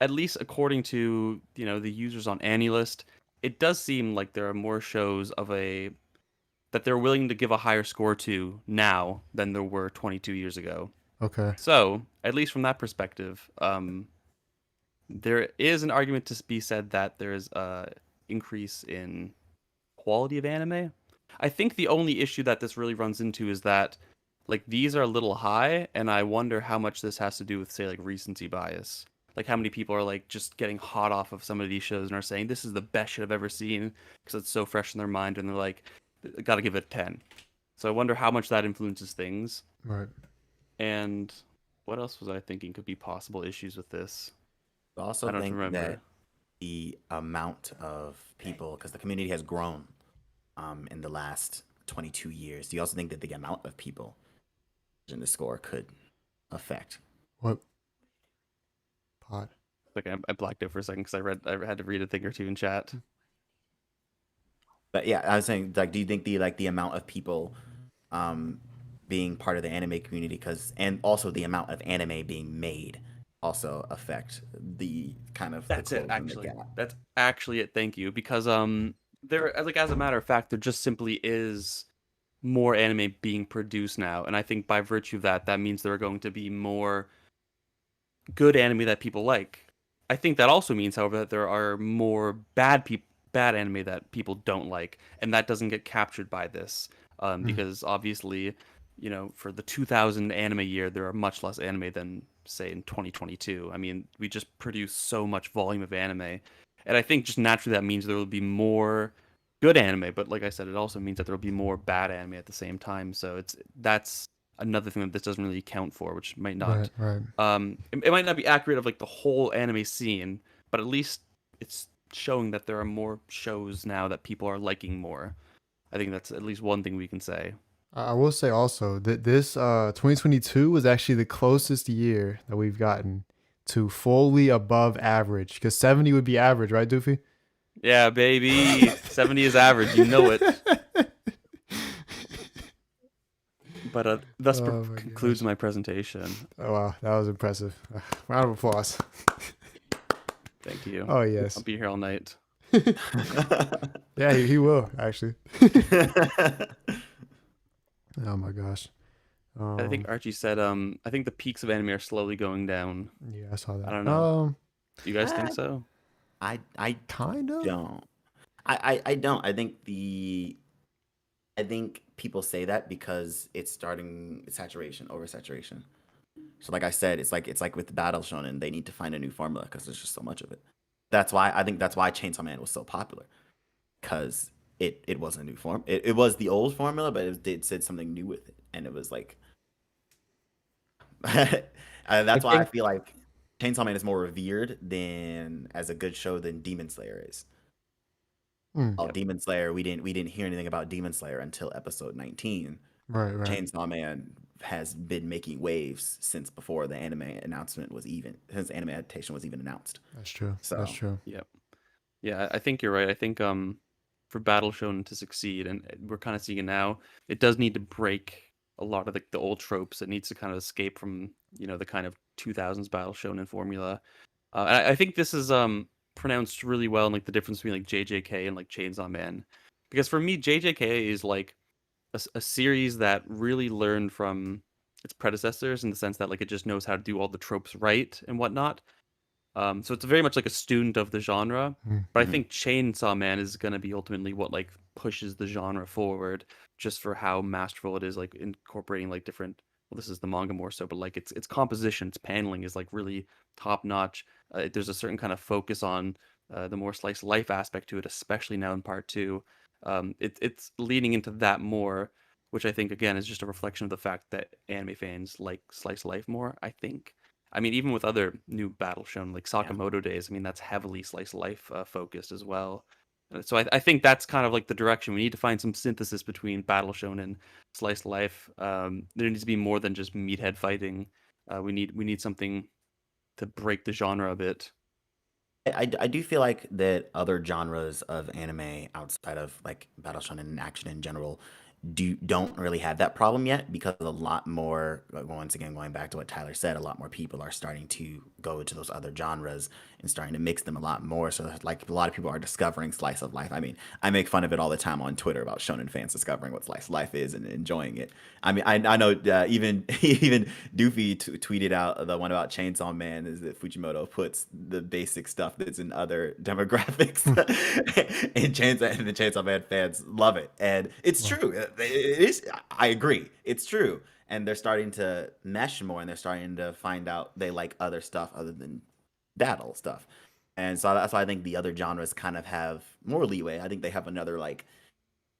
D: at least according to the users on AniList, it does seem like there are more shows that they're willing to give a higher score to now than there were 22 years ago.
A: Okay.
D: So at least from that perspective, there is an argument to be said that there is a increase in quality of anime. I think the only issue that this really runs into is that like these are a little high, and I wonder how much this has to do with say like recency bias. Like how many people are like just getting hot off of some of these shows and are saying this is the best shit I've ever seen because it's so fresh in their mind, and they're like, got to give it a 10. So I wonder how much that influences things.
A: Right.
D: And what else was I thinking could be possible issues with this?
B: I also
D: I don't
B: think
D: remember.
B: that the amount of people, because the community has grown in the last 22 years, do you also think that the amount of people in the score could affect?
A: What? Pod.
D: Like I blacked out for a second because I had to read a thing or two in chat.
B: But yeah, I was saying, like, do you think the amount of people being part of the anime community, and also the amount of anime being made also affect the kind of
D: That's
B: the
D: it,
B: closing the
D: actually.
B: gap?
D: That's actually it. Thank you. Because there, like, as a matter of fact, there just simply is more anime being produced now, and I think by virtue of that, that means there are going to be more good anime that people like. I think that also means, however, that there are more bad anime that people don't like, and that doesn't get captured by this, because obviously, for the 2000 anime year, there are much less anime than say in 2022. I mean, we just produce so much volume of anime, and I think just naturally that means there will be more good anime. But like I said, it also means that there will be more bad anime at the same time. So that's another thing that this doesn't really account for, which might not
A: Right.
D: it might not be accurate of like the whole anime scene, but at least it's showing that there are more shows now that people are liking more. I think that's at least one thing we can say.
A: I will say also that this 2022 was actually the closest year that we've gotten to fully above average, because 70 would be average, right, Doofy?
D: Yeah, baby. 70 is average, you know it. But thus
A: Oh my
D: concludes
A: gosh.
D: my presentation.
A: Oh wow, that was impressive. Round of applause.
D: Thank you.
A: Oh yes.
D: I'll be here all night.
A: Yeah, he will actually. Oh my gosh.
D: I think Archie said I think the peaks of anime are slowly going down.
A: Yeah, I saw that.
D: I don't know. You guys think so?
B: I
A: Kind of.
B: don't. I don't. I think people say that because it's starting oversaturation. So like I said, it's like with the Battle Shonen, they need to find a new formula because there's just so much of it. That's why Chainsaw Man was so popular, because it was a new form. It was the old formula, but it said something new with it, and it was like that's why I feel like Chainsaw Man is more revered than as a good show than Demon Slayer is. Demon Slayer, we didn't hear anything about Demon Slayer until episode 19.
A: Right.
B: Chainsaw Man has been making waves since before the anime anime adaptation was even announced.
A: That's true.
B: So,
A: That's true.
D: Yep. Yeah, I think you're right. I think for Battle Shonen to succeed, and we're kind of seeing it now, it does need to break a lot of the old tropes. It needs to kind of escape from the kind of 2000s Battle Shonen formula. And I think this is pronounced really well in like the difference between like JJK and like Chainsaw Man, because for me JJK is like a series that really learned from its predecessors in the sense that like it just knows how to do all the tropes right and whatnot. So it's very much like a student of the genre, but I think Chainsaw Man is going to be ultimately what like pushes the genre forward, just for how masterful it is, like incorporating like different. Well, this is the manga more so, but like its composition, its paneling is like really top notch. There's a certain kind of focus on the more slice of life aspect to it, especially now in part 2. It's leaning into that more, which I think again is just a reflection of the fact that anime fans like slice of life more. I think. I mean, even with other new battle shown like Sakamoto Days, I mean that's heavily slice of life focused as well. So I think that's kind of like the direction. We need to find some synthesis between battle shown and slice of life. There needs to be more than just meathead fighting. We need something to break the genre a bit.
B: I do feel like that other genres of anime outside of like battle shonen and action in general don't really have that problem yet because a lot more once again going back to what Tyler said, a lot more people are starting to go to those other genres and starting to mix them a lot more. So like a lot of people are discovering slice of life. I mean, I make fun of it all the time on Twitter about shonen fans discovering what slice of life is and enjoying it. I mean, I know even even Doofy tweeted out the one about Chainsaw Man is that Fujimoto puts the basic stuff that's in other demographics and the Chainsaw Man fans love it, and it's
A: Wow.
B: true. It is. I agree. It's true, and they're starting to mesh more, and they're starting to find out they like other stuff other than battle stuff, and so that's why I think the other genres kind of have more leeway. I think they have another like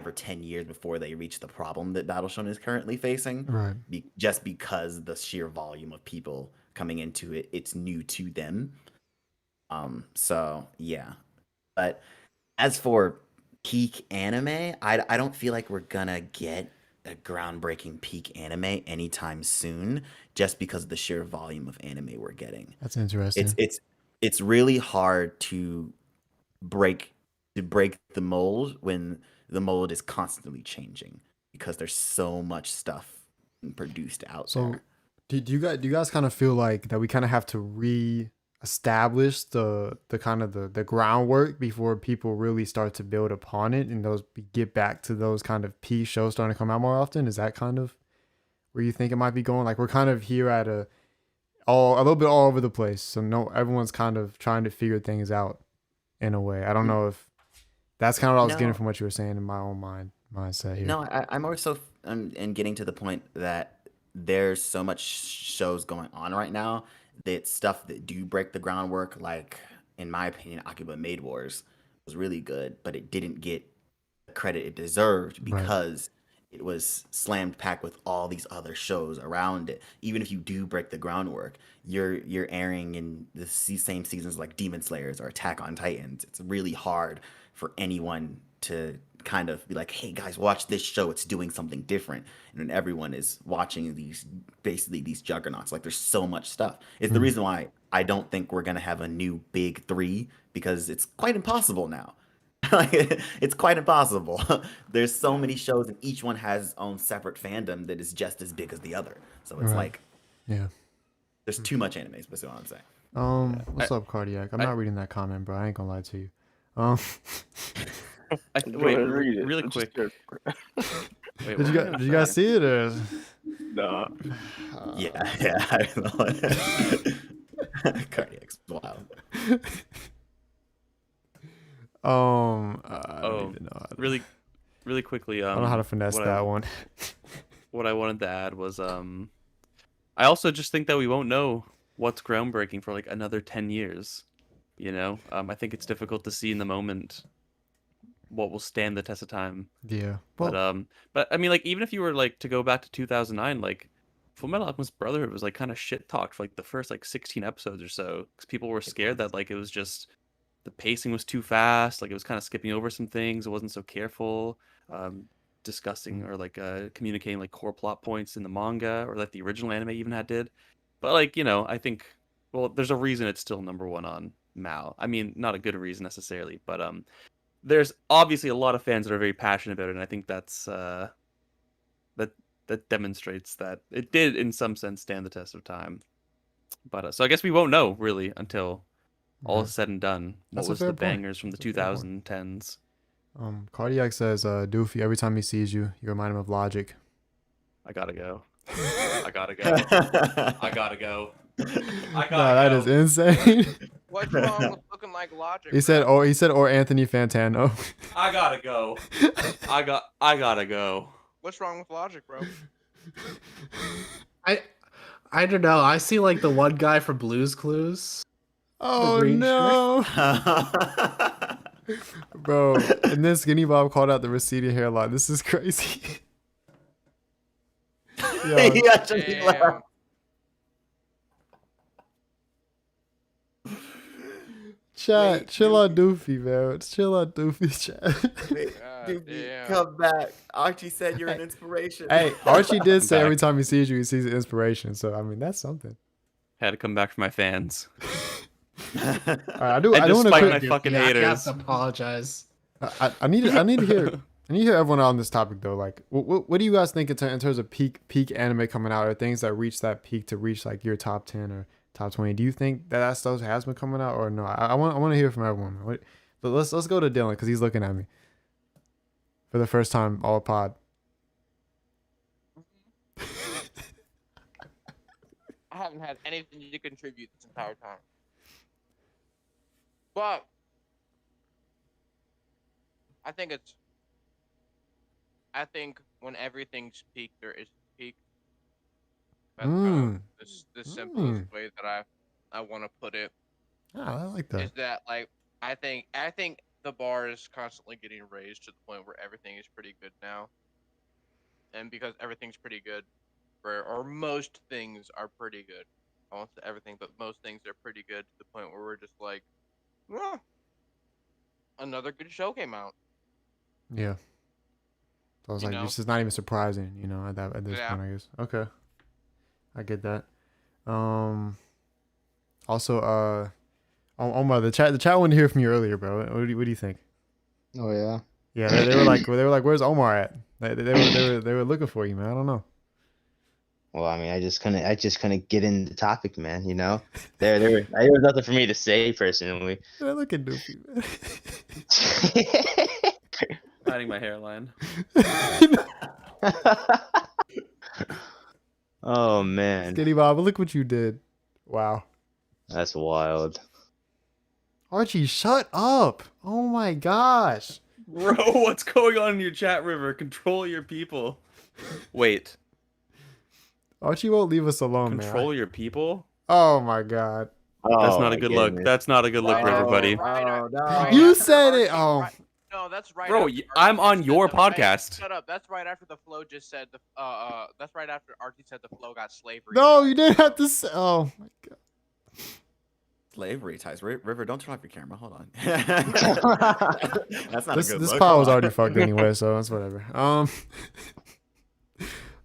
B: for 10 years before they reach the problem that Battle Shonen is currently facing.
A: Right.
B: Just because the sheer volume of people coming into it, it's new to them. So yeah. But as for peak anime, I don't feel like we're gonna get a groundbreaking peak anime anytime soon, just because of the sheer volume of anime we're getting.
A: That's
B: It's
A: interesting.
B: it's it's really hard break break the mold when the mold is constantly changing because there's so much stuff being produced out
A: So,
B: there.
A: do you guys kind of feel like that we kind of have to re-establish the kind of the groundwork before people really start to build upon it and those get back to those kind of peak shows starting to come out more often? Is that kind of where you think it might be going? Like we're kind of here at a little bit all over the place. So no, everyone's kind of trying to figure things out in a way. I don't know if that's kind of what I was getting
B: No,
A: from what you were saying in my own mindset here.
B: no, I'm also in getting to the point that there's so much shows going on right now that stuff that do break the groundwork, like in my opinion, Akiba Maid Wars was really good, but it didn't get the credit it deserved
A: Right.
B: because it was slammed packed with all these other shows around it. Even if you do break the groundwork, you're airing in the same seasons like Demon Slayers or Attack on Titans. It's really hard for anyone to kind of be like, "Hey guys, watch this show. It's doing something different." And then everyone is watching these basically these juggernauts. Like there's so much stuff. It's the
A: Mm.
B: reason why I don't think we're gonna have a new big three because it's quite impossible now. Like, it's quite impossible. There's so many shows, and each one has its own separate fandom that is just as big as the other. So it's
A: Right.
B: like
A: Yeah.
B: there's too much anime. Is basically what I'm saying.
A: What's up, Cardiac? I'm
D: I-
A: not reading that comment, bro. I ain't gonna lie to you. Um,
H: Go
D: Wait,
H: ahead and read it.
D: really
H: I'm just
D: quick.
H: scared.
D: Wait,
A: did
D: what?
A: you guys see it or?
H: Nah.
B: Yeah, I don't know. Cardiac's wild.
A: I don't
D: Oh,
A: even know.
D: really quickly.
A: I don't know how to finesse
D: what
A: that
D: I,
A: one.
D: what I wanted to add was I also just think that we won't know what's groundbreaking for like another 10 years. You know, I think it's difficult to see in the moment what will stand the test of time.
A: Yeah.
D: But
A: Well,
D: but I mean, like even if you were like to go back to 2009, like Fullmetal Alchemist Brotherhood was like kind of shit talked for like the first like 16 episodes or so because people were scared that like it was just the pacing was too fast, like it was kind of skipping over some things, it wasn't so careful, discussing or like communicating like core plot points in the manga or like the original anime even had did. But like I think well, there's a reason it's still number one on Mal. I mean, not a good reason necessarily, but there's obviously a lot of fans that are very passionate about it, and I think that's that demonstrates that it did in some sense stand the test of time. But so I guess we won't know really until all
A: okay.
D: is said and done.
A: That's
D: What
A: a
D: was
A: fair
D: the
A: point.
D: bangers from the
A: That's a fair point.
D: 2010s?
A: Cardiac says, Doofy, every time he sees you, you remind him of Logic.
D: I gotta go. I gotta go. I gotta go. I gotta
A: Nah, that
D: go.
A: is insane.
F: What's wrong with looking like Logic?
A: He said,
F: bro?
A: or Anthony Fantano.
D: I gotta go. I gotta go.
F: What's wrong with Logic, bro?
C: I don't know. I see like the one guy from Blue's Clues.
A: Oh
C: green
A: no, bro! And then Skinny Bob called out the receding hairline. This is crazy. Yo,
B: He actually
F: Damn.
B: laughed.
A: chat,
B: Wait,
A: chill out, Doofy, man. Chill out, Doofy, chat.
B: Wait,
F: God
B: dude,
F: damn.
B: come back. Archie said you're an inspiration.
A: Hey, Archie did
D: I'm
A: say every
D: back.
A: time he sees you, he sees the inspiration. So I mean, that's something.
D: Had to come back for my fans.
A: I do
D: And
A: want to
D: despite my
A: quick.
D: fucking
C: Yeah, I
D: haters.
C: have to apologize.
A: I need to hear. I need to hear everyone on this topic though. Like, what do you guys think in terms of peak anime coming out, or things that reach that peak to reach like your top 10 or top 20? Do you think that stuff has been coming out or no? I want to hear from everyone. But let's go to Dylan because he's looking at me for the first time all pod.
F: I haven't had anything to contribute this entire time. But I think when everything's peak, there is peak. That's kind of the simplest way that I want to put it.
A: I like that.
F: Is that like I think the bar is constantly getting raised to the point where everything is pretty good now. And because everything's pretty good, or most things are pretty good. I won't say everything, but most things are pretty good to the point where we're just like, well, another good show came out.
A: Yeah. So I was like, this is not even surprising, at this point, I guess. Okay. I get that. Also, Omar, the chat wanted to hear from you earlier, bro. What do you think?
G: Oh yeah.
A: Yeah, they were like, where's Omar at? They were looking for you, man. I don't know.
E: Well, I mean, I just couldn't get in the topic, man. There was nothing for me to say personally.
A: They're looking doofy, man.
D: Hiding my hairline.
E: Oh man,
A: Skinny Bob, look what you did. Wow.
E: that's wild.
A: Archie, shut up. Oh my gosh.
D: Bro, what's going on in your chat, River? Control your people. Wait.
A: Archie won't leave us alone,
D: Control
A: man.
D: your people?
A: Oh my god.
D: That's not a good look. That's not a good look, River, buddy.
A: You said it. Oh.
F: No, that's right.
D: Bro, I'm on your podcast.
F: Shut up. That's right after the flow just said that's right after Archie said the flow got slavery.
A: No, you didn't have to say. Oh my god.
B: Slavery ties. River, don't turn off your camera. Hold on. That's not a good
A: This
B: look.
A: pod
B: Hold
A: was
B: on.
A: already fucked anyway, so that's whatever.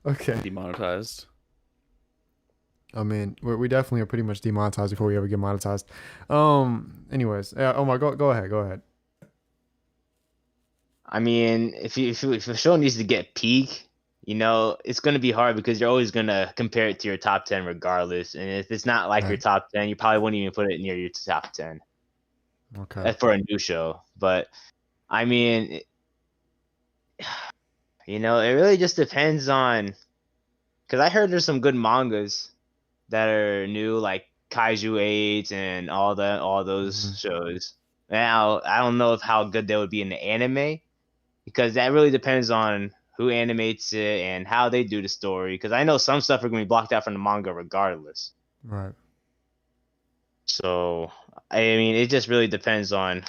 A: Okay.
D: Demonetized.
A: I mean, we definitely are pretty much demonetized before we ever get monetized. Anyways, yeah. Omar, go ahead.
E: I mean, if a show needs to get peak, it's gonna be hard because you're always gonna compare it to your top 10 regardless. And if it's not like your top 10, you probably wouldn't even put it near your top 10.
A: Okay.
E: That's for a new show. But I mean, it really just depends on. Because I heard there's some good mangas that are new, like Kaiju 8 and all those shows. Now, I don't know how good they would be in the anime, because that really depends on who animates it and how they do the story. Because I know some stuff are going to be blocked out from the manga regardless.
A: Right.
E: So, I mean, it just really depends on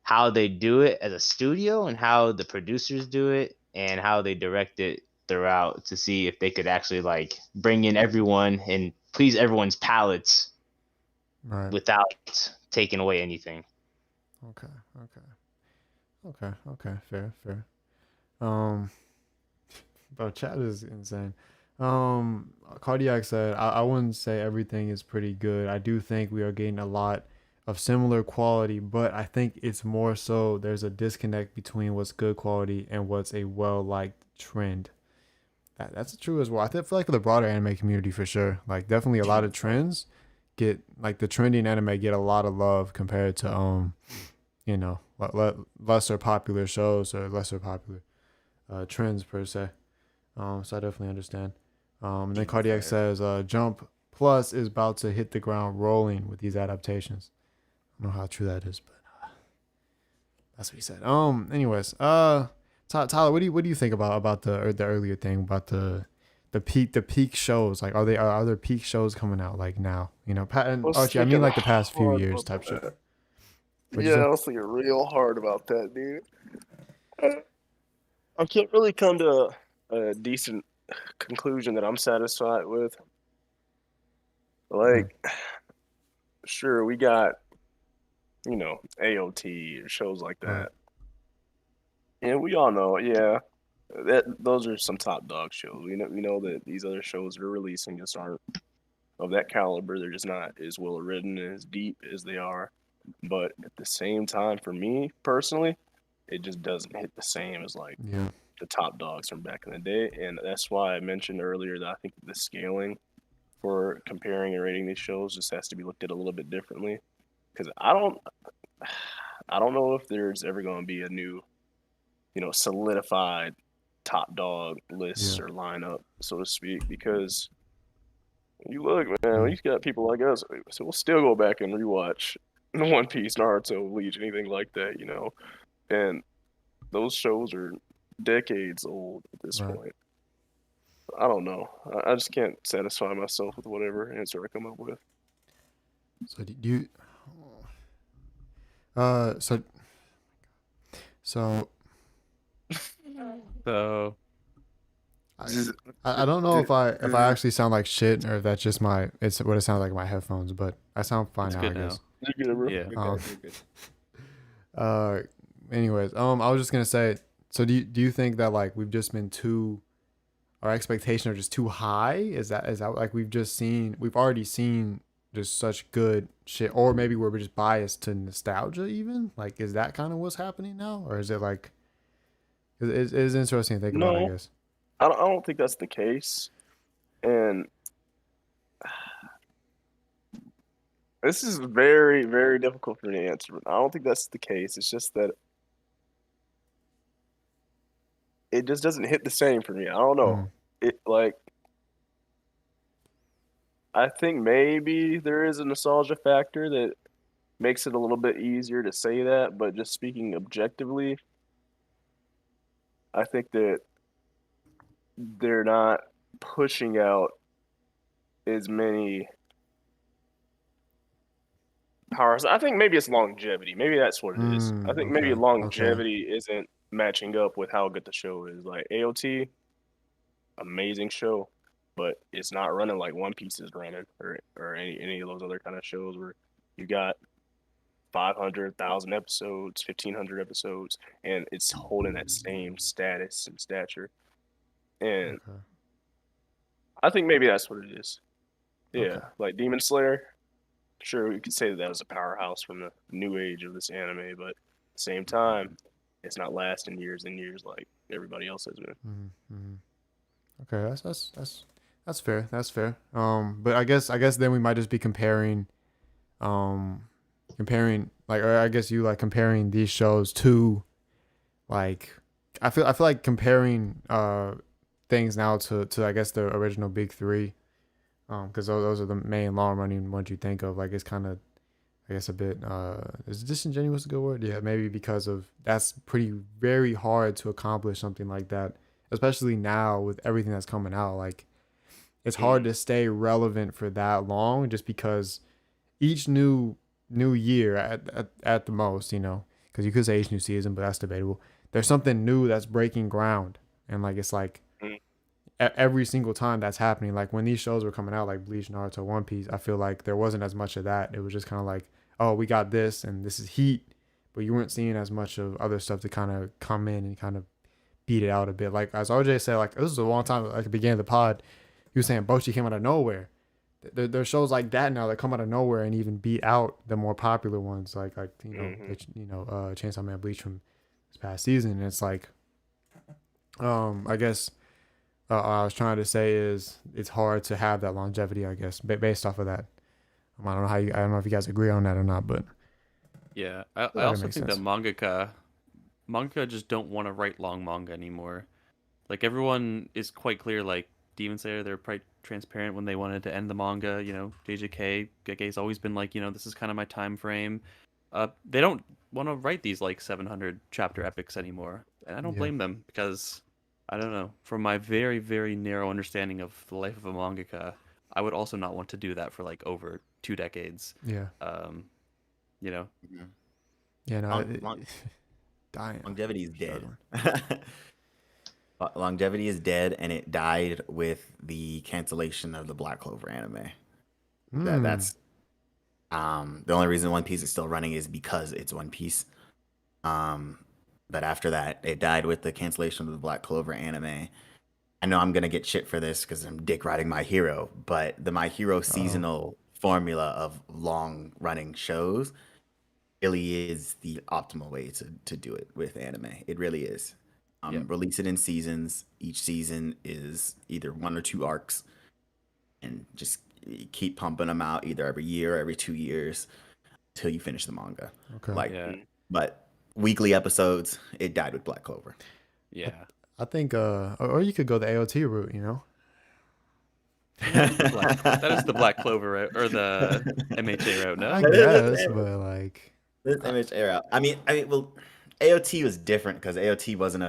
E: how they do it as a studio and how the producers do it and how they direct it throughout to see if they could actually like bring in everyone and please everyone's palates without taking away anything.
A: Okay. Fair. Bro, chat is insane. Cardiac said, I wouldn't say everything is pretty good. I do think we are getting a lot of similar quality, but I think it's more so there's a disconnect between what's good quality and what's a well-liked trend. That's true as well. I feel like for the broader anime community for sure. Like definitely a lot of trends get like the trending anime get a lot of love compared to lesser popular shows or lesser popular trends per se. So I definitely understand. And then Cardiac says Jump Plus is about to hit the ground rolling with these adaptations. I don't know how true that is, but that's what he said. Anyways, Tyler, what do you think about the earlier thing about the peak shows? Like, are there peak shows coming out like now? Archie, I mean like the past few years type shit.
H: Yeah, I was thinking real hard about that, dude. I can't really come to a decent conclusion that I'm satisfied with. Like, sure, we got, AOT or shows like that. And we all know, that those are some top dog shows. We know that these other shows they're releasing just aren't of that caliber. They're just not as well written and as deep as they are. But at the same time, for me personally, it just doesn't hit the same as like
A: Yeah.
H: the top dogs from back in the day. And that's why I mentioned earlier that I think the scaling for comparing and rating these shows just has to be looked at a little bit differently. Because I don't know if there's ever going to be a new, solidified top dog list
A: Yeah.
H: or lineup, so to speak. Because you look, man, you got people like us, so we'll still go back and rewatch One Piece, Naruto, Bleach, anything like that, and those shows are decades old at this
A: Right.
H: point. I don't know. I just can't satisfy myself with whatever answer I come up with.
A: So do you so
D: So
A: I don't know if I actually sound like shit or if that's just it's what it sounds like in my headphones, but I sound fine
D: it's
A: now, I
D: good now.
A: guess.
H: You're good, bro.
D: Yeah.
A: Um,
E: You're good.
A: Anyways, I was just gonna say, so do you think that like our expectations are just too high? Is that like we've already seen just such good shit, or maybe we're just biased to nostalgia even? Like, is that kind of what's happening now, or is it like it's interesting to think about, I
H: No.
A: guess.
H: I don't think that's the case. And this is very, very difficult for me to answer. But I don't think that's the case. It's just that it just doesn't hit the same for me. I don't know. I think maybe there is a nostalgia factor that makes it a little bit easier to say that, but just speaking objectively, I think that they're not pushing out as many powers. I think maybe it's longevity. Maybe that's what it is. I think maybe
A: Okay.
H: longevity isn't matching up with how good the show is. Like AOT, amazing show, but it's not running like One Piece is running, or any of those other kind of shows where you got 500,000 episodes, 1,500 episodes, and it's holding that same status and stature. And
A: Okay.
H: I think maybe that's what it is. Yeah,
A: Okay.
H: like Demon Slayer. Sure, we could say that was a powerhouse from the new age of this anime, but at the same time, it's not lasting years and years like everybody else has been.
A: Mm-hmm. Okay, that's fair. That's fair. But I guess then we might just be comparing like, or I guess you like comparing these shows to like I feel like comparing things now to I guess the original big three, because those are the main long running ones you think of. Like, it's kind of, I guess, a bit is disingenuous a good word? Yeah, maybe, because of that's very hard to accomplish something like that, especially now with everything that's coming out. Like, it's hard to stay relevant for that long, just because each new year at the most, because you could say each new season, but that's debatable. There's something new that's breaking ground, and like it's like every single time that's happening. Like when these shows were coming out, like Bleach, Naruto, One Piece, I feel like there wasn't as much of that. It was just kind of like, oh, we got this and this is heat, but you weren't seeing as much of other stuff to kind of come in and kind of beat it out a bit. Like as RJ said, like this was a long time, like at the beginning of the pod, he was saying Bochi came out of nowhere. There's shows like that now that come out of nowhere and even beat out the more popular ones, like Chainsaw Man, Bleach from this past season. And it's like, I guess I was trying to say is it's hard to have that longevity, I guess, based off of that. I don't know if you guys agree on that or not, but
D: yeah, I
A: that
D: also
A: makes
D: think
A: sense.
D: that manga just don't want to write long manga anymore. Like everyone is quite clear, like Demon Slayer, they're quite transparent when they wanted to end the manga. JJK, Gege's always been like, this is kind of my time frame. They don't want to write these like 700 chapter epics anymore, and I don't
A: Yeah.
D: blame them, because I don't know, from my very, very narrow understanding of the life of a mangaka, I would also not want to do that for like over 2 decades.
A: Yeah.
B: Mhm.
A: Yeah. No.
B: Dying. Longevity is dead.
A: Struggling.
B: Longevity is dead, and it died with the cancellation of the Black Clover anime. That's the only reason One Piece is still running is because it's One Piece. But after that, it died with the cancellation of the Black Clover anime, I know I'm gonna get shit for this because I'm dick riding My Hero, but the My Hero seasonal formula of long running shows really is the optimal way to do it with anime. It really is.
D: Yep.
B: Release it in seasons. Each season is either 1 or 2 arcs, and just keep pumping them out either every year or every 2 years till you finish the manga.
A: Okay.
B: Like,
D: Yeah.
B: but weekly episodes, it died with Black Clover.
D: Yeah.
A: I think, or you could go the AOT route, you know?
D: That is the Black Clover route or the MHA route.
A: I
D: No.
A: guess, but like,
B: This image era. Well, AOT was different because AOT wasn't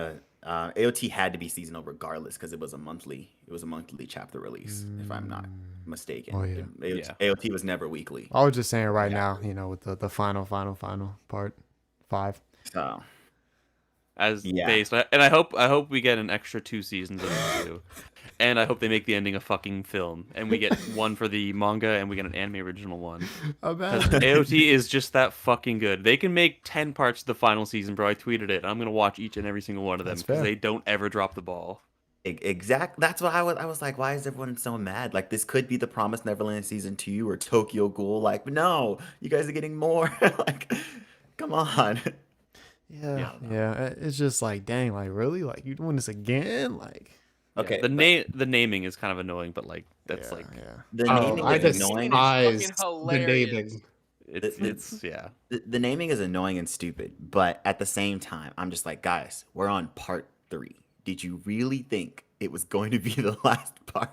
B: AOT had to be seasonal regardless because it was a monthly chapter release, if I'm not mistaken.
A: Oh, yeah.
B: AOT was never weekly.
A: I was just saying right now, you know, with the final part 5.
B: So
D: As
B: Yeah.
D: based, and I hope we get an extra 2 seasons of it too, and I hope they make the ending a fucking film, and we get one for the manga, and we get an anime original one. Because AOT is just that fucking good. They can make 10 parts of the final season, bro. I tweeted it. I'm gonna watch each and every single one of them
A: That's
D: because
A: fair.
D: they don't ever drop the ball.
B: exact. That's what I was like. Why is everyone so mad? Like this could be the Promised Neverland season 2 or Tokyo Ghoul. Like no, you guys are getting more. Like, come on.
A: Yeah. It's just like, dang, like really, like you doing this again, like.
B: Okay.
D: The naming is kind of annoying, but like that's
A: Yeah,
D: like
A: yeah.
B: The
C: Oh,
B: naming
C: I
B: is annoying.
C: despise the
F: hilarious.
C: naming.
D: it's yeah.
B: The naming is annoying and stupid, but at the same time, I'm just like, guys, we're on part 3. Did you really think it was going to be the last part?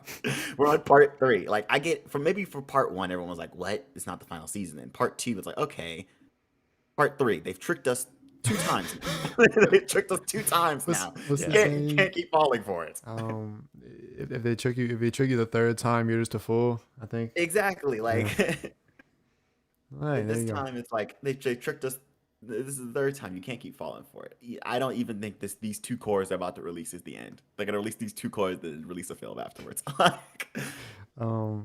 B: We're on part 3. Like, I get for part 1, everyone was like, what? It's not the final season. And part 2, it's like, okay. Part 3, they've tricked us 2 times now. They've tricked us 2 times now.
A: what's
B: You
A: the
B: can't,
A: saying?
B: you can't keep falling for it.
A: If they trick you the 3rd time, you're just a fool, I think.
B: Exactly. Like,
A: Right, there
B: this
A: you go.
B: time it's like they tricked us. This is the 3rd time. You can't keep falling for it. I don't even think these 2 cores they're about to release is the end. They're gonna release these 2 cores, then release a film afterwards. Like,
A: Oh,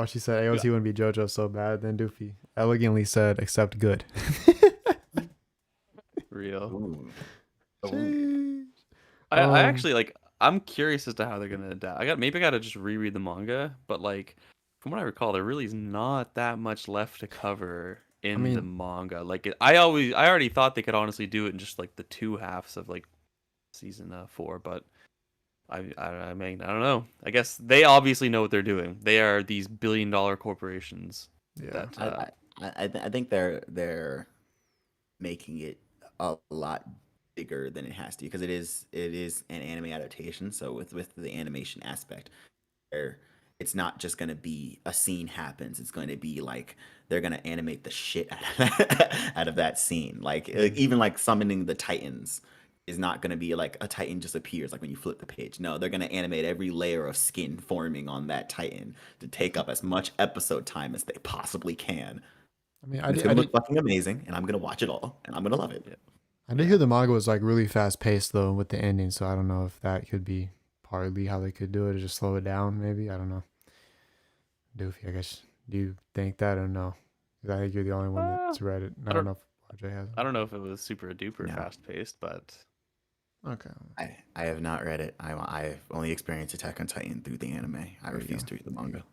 A: she said AOT wouldn't be JoJo so bad. Then Doofy elegantly said, "Except good."
D: Real.
B: ooh. Ooh.
A: Jeez.
D: I actually like. I'm curious as to how they're gonna adapt. I gotta just reread the manga, but like from what I recall, there really is not that much left to cover in the
A: mean-
D: manga. Like I already thought they could honestly do it in just like the 2 halves of like season 4, but I mean I don't know. I guess they obviously know what they're doing. They are these billion-dollar corporations.
A: Yeah.
D: That
B: I think they're making it a lot bigger than it has to because it is an anime adaptation. So with the animation aspect, it's not just gonna be a scene happens. It's going to be like they're gonna animate the shit out of that scene. Like even like summoning the Titans is not gonna be like a Titan just appears like when you flip the page. No, they're gonna animate every layer of skin forming on that Titan to take up as much episode time as they possibly can.
A: I mean,
B: It's gonna look fucking amazing, and I'm gonna watch it all, and I'm gonna love it.
A: I did hear the manga was like really fast paced though with the ending, so I don't know if that could be partly how they could do it or just slow it down. Maybe I don't know. Doofy, I guess. Do you think that or no? 'Cause I think you're the only one that's read it. I don't know if RJ has.
D: I don't know if it was super duper
B: No.
D: fast paced, but
A: Okay.
B: I have not read it. I've only experienced Attack on Titan through the anime. I refuse to read the manga.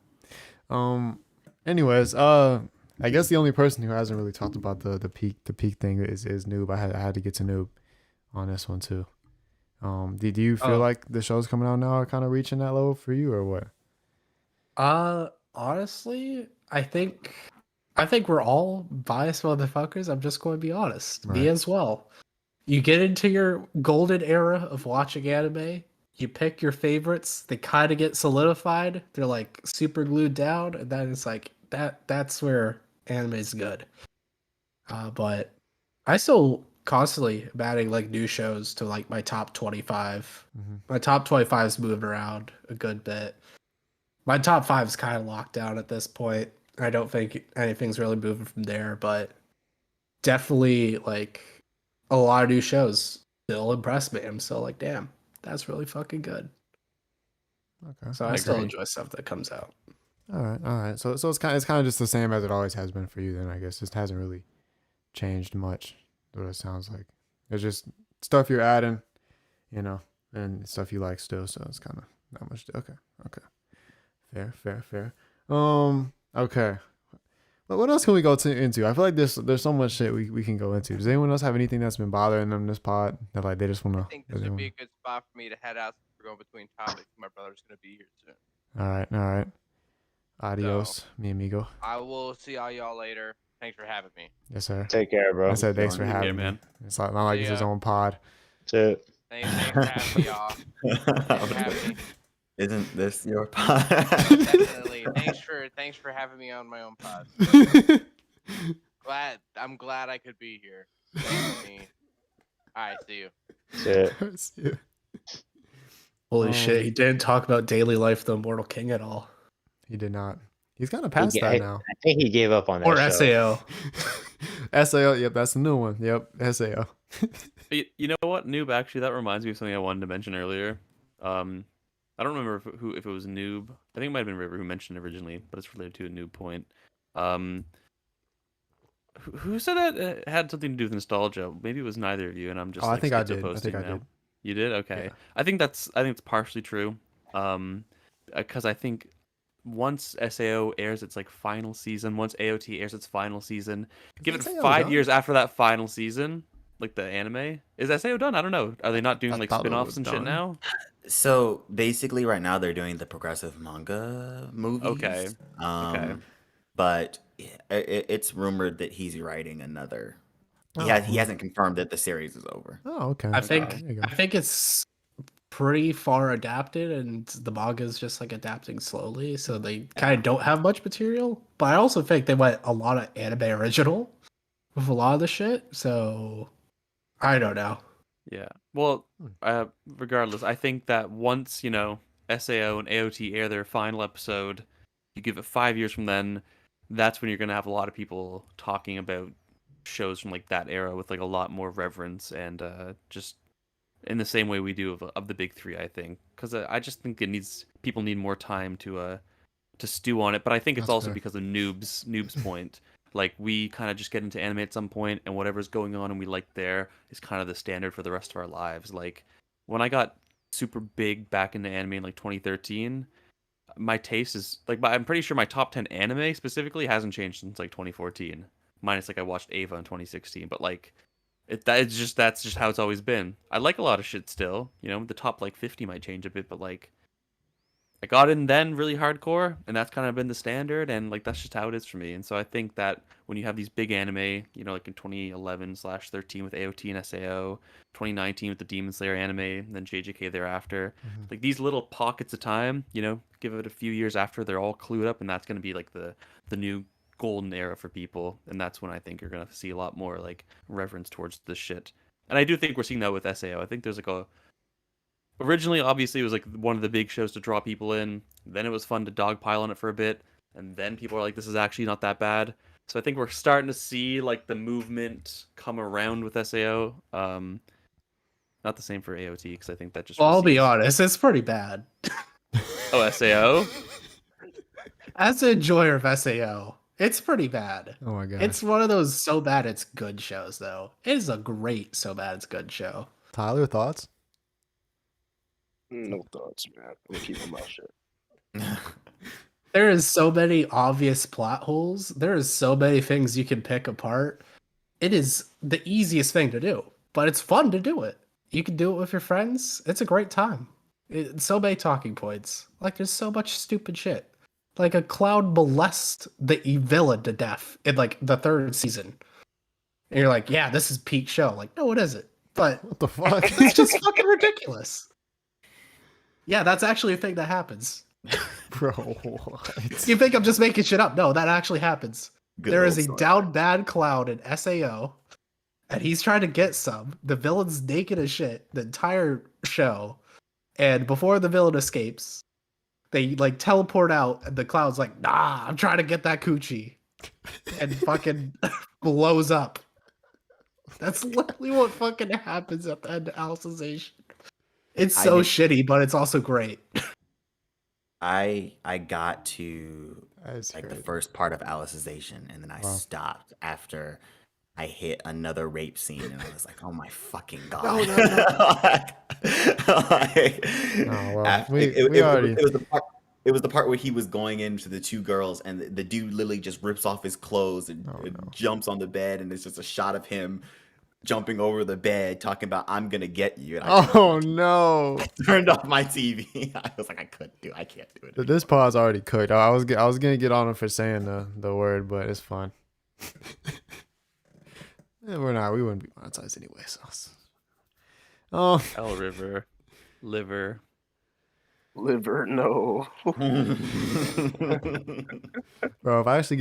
A: Anyways, I guess the only person who hasn't really talked about the peak thing is Noob. I had to get to Noob on this one too. Do you feel like the shows coming out now are kind of reaching that level for you or what?
C: Honestly, I think we're all biased motherfuckers. I'm just going to be honest. Me
A: Right.
C: as well. You get into your golden era of watching anime, you pick your favorites, they kind of get solidified, they're like super glued down, and then it's like that's where anime's good. But I still constantly am adding like new shows to like my top 25.
A: Mhm.
C: My top 25's moved around a good bit. My top 5 is kind of locked down at this point. I don't think anything's really moving from there, but definitely like a lot of new shows still impress me. I'm still like, damn, that's really fucking good.
A: Okay.
C: So I still enjoy stuff that comes out.
A: All right. So it's kind of just the same as it always has been for you. Then I guess it hasn't really changed much. What it sounds like. It's just stuff you're adding, you know, and stuff you like still. So it's kind of Not much. Okay. Fair. Okay. But what else can we go into? I feel like there's so much shit we can go into. Does anyone else have anything that's been bothering them this pod that like they just want
F: I
A: to?
F: think this would be a good spot for me to head out since we're going between topics. My brother's gonna be here soon.
A: All right. Adios, mi amigo.
F: I will see all y'all later. Thanks for having me.
A: Yes, sir.
G: Take care, bro.
A: I said thanks for
B: Take care,
A: having me.
D: man.
A: It's not like it's his own pod.
G: That's it.
F: Thanks for having me, y'all. Thanks for having me.
B: Isn't this your pod?
F: Definitely. Thanks for having me on my own pod. I'm glad I could be here. Thanks for me. All right, see you.
G: That's it.
A: Yeah.
C: Holy shit, he didn't talk about daily life, the Immortal King at all.
A: He did not. He's kind of past that now.
G: I think he gave up on that.
C: Or
G: show.
C: SAO.
A: SAO. Yep, that's the new one. Yep, SAO.
D: You know what, Noob? Actually, that reminds me of something I wanted to mention earlier. I don't remember if it was Noob. I think it might have been River who mentioned it originally, but it's related to a Noob point. Who said that it had something to do with nostalgia? Maybe it was neither of you, and I'm just.
A: I
D: like,
A: think I did. I
D: schizo-posting
A: think I
D: now.
A: did.
D: You did? Okay.
A: Yeah.
D: I think it's partially true. Because I think once SAO airs its like final season, once AOT airs its final season, give it
A: SAO
D: 5
A: done?
D: years after that final season, like the anime, is SAO done? I don't know. Are they not doing
A: I
D: like
A: thought it
D: spin-offs
A: was
D: and shit
A: done.
D: now?
B: So basically, right now they're doing the progressive manga movies.
D: Okay. Okay.
B: But it's rumored that he's writing another. He
A: Oh.
B: hasn't confirmed that the series is over.
A: Oh, okay.
C: I
A: There you
C: think
A: go.
C: it's pretty far adapted, and the manga is just like adapting slowly, so they kind of don't have much material. But I also think they went a lot of anime original with a lot of the shit. So I don't know.
D: Yeah. Well, regardless, I think that once, SAO and AOT air their final episode, you give it 5 years from then, that's when you're going to have a lot of people talking about shows from like that era with like a lot more reverence and just in the same way we do of the big three, I think. Because I just think people need more time to stew on it. But I think it's
A: That's
D: also
A: fair.
D: because of Noob's point. Like, we kind of just get into anime at some point, and whatever's going on and we like there is kind of the standard for the rest of our lives. Like, when I got super big back into anime in, like, 2013, my taste is... Like, I'm pretty sure my top 10 anime, specifically, hasn't changed since, like, 2014. Minus, like, I watched Ava in 2016. But, like, that's just how it's always been. I like a lot of shit still. The top, like, 50 might change a bit, but, like... I got in then really hardcore, and that's kind of been the standard, and like that's just how it is for me. And so I think that when you have these big anime, like in 2011/13 with AOT and SAO, 2019 with the Demon Slayer anime, and then JJK thereafter, like these little pockets of time, give it a few years after they're all clued up, and that's going to be like the new golden era for people, and that's when I think you're going to see a lot more like reverence towards this shit. And I do think we're seeing that with SAO. I think there's like originally, obviously, it was like one of the big shows to draw people in. Then it was fun to dogpile on it for a bit. And then people are like, this is actually not that bad. So I think we're starting to see like the movement come around with SAO. Not the same for AOT, because I think that just...
C: Well, I'll be honest, it's pretty bad.
D: Oh, SAO?
C: As an enjoyer of SAO, it's pretty bad.
A: Oh my god.
C: It's one of those so bad it's good shows, though. It is a great so bad it's good show.
A: Tyler, thoughts?
H: No thoughts, man. I'm gonna keep my mouth shut.
C: There is so many obvious plot holes. There is so many things you can pick apart. It is the easiest thing to do, but it's fun to do it. You can do it with your friends. It's a great time. So many talking points. Like, there's so much stupid shit. Like, a cloud molest the villain to death in, like, the 3rd season. And you're like, yeah, this is peak show. Like, no, it isn't. But
A: What the fuck?
C: it's just fucking ridiculous. Yeah, that's actually a thing that happens.
A: Bro, what?
C: You think I'm just making shit up? No, that actually happens.
B: Good
C: There is
B: old
C: a
B: story.
C: down bad cloud in SAO, and he's trying to get some. The villain's naked as shit the entire show, and before the villain escapes, they like teleport out, and the cloud's like, nah, I'm trying to get that coochie, and fucking blows up. That's literally what fucking happens at the end of Alicization. It's
B: I
C: so
B: did-
C: shitty, but it's also great.
B: I got to
A: That's
B: like the
A: great.
B: first part of Alicization, and then I
A: Wow.
B: stopped after I hit another rape scene, and I was like, "Oh my fucking god!"
A: No.
B: Like,
A: Oh well,
B: after,
A: we already.
B: it was the part. It was the part where he was going into the two girls, and the dude literally just rips off his clothes and,
A: Oh no.
B: jumps on the bed, and it's just a shot of him jumping over the bed, talking about "I'm gonna get you." And
A: Oh no.
B: I turned off my TV. I was like, I can't do it.
A: This pod's already cooked. I was gonna get on him for saying the word, but it's fine. Yeah, we wouldn't be monetized anyway. So. Oh.
D: El River, liver.
H: Liver, no.
A: Bro, if I actually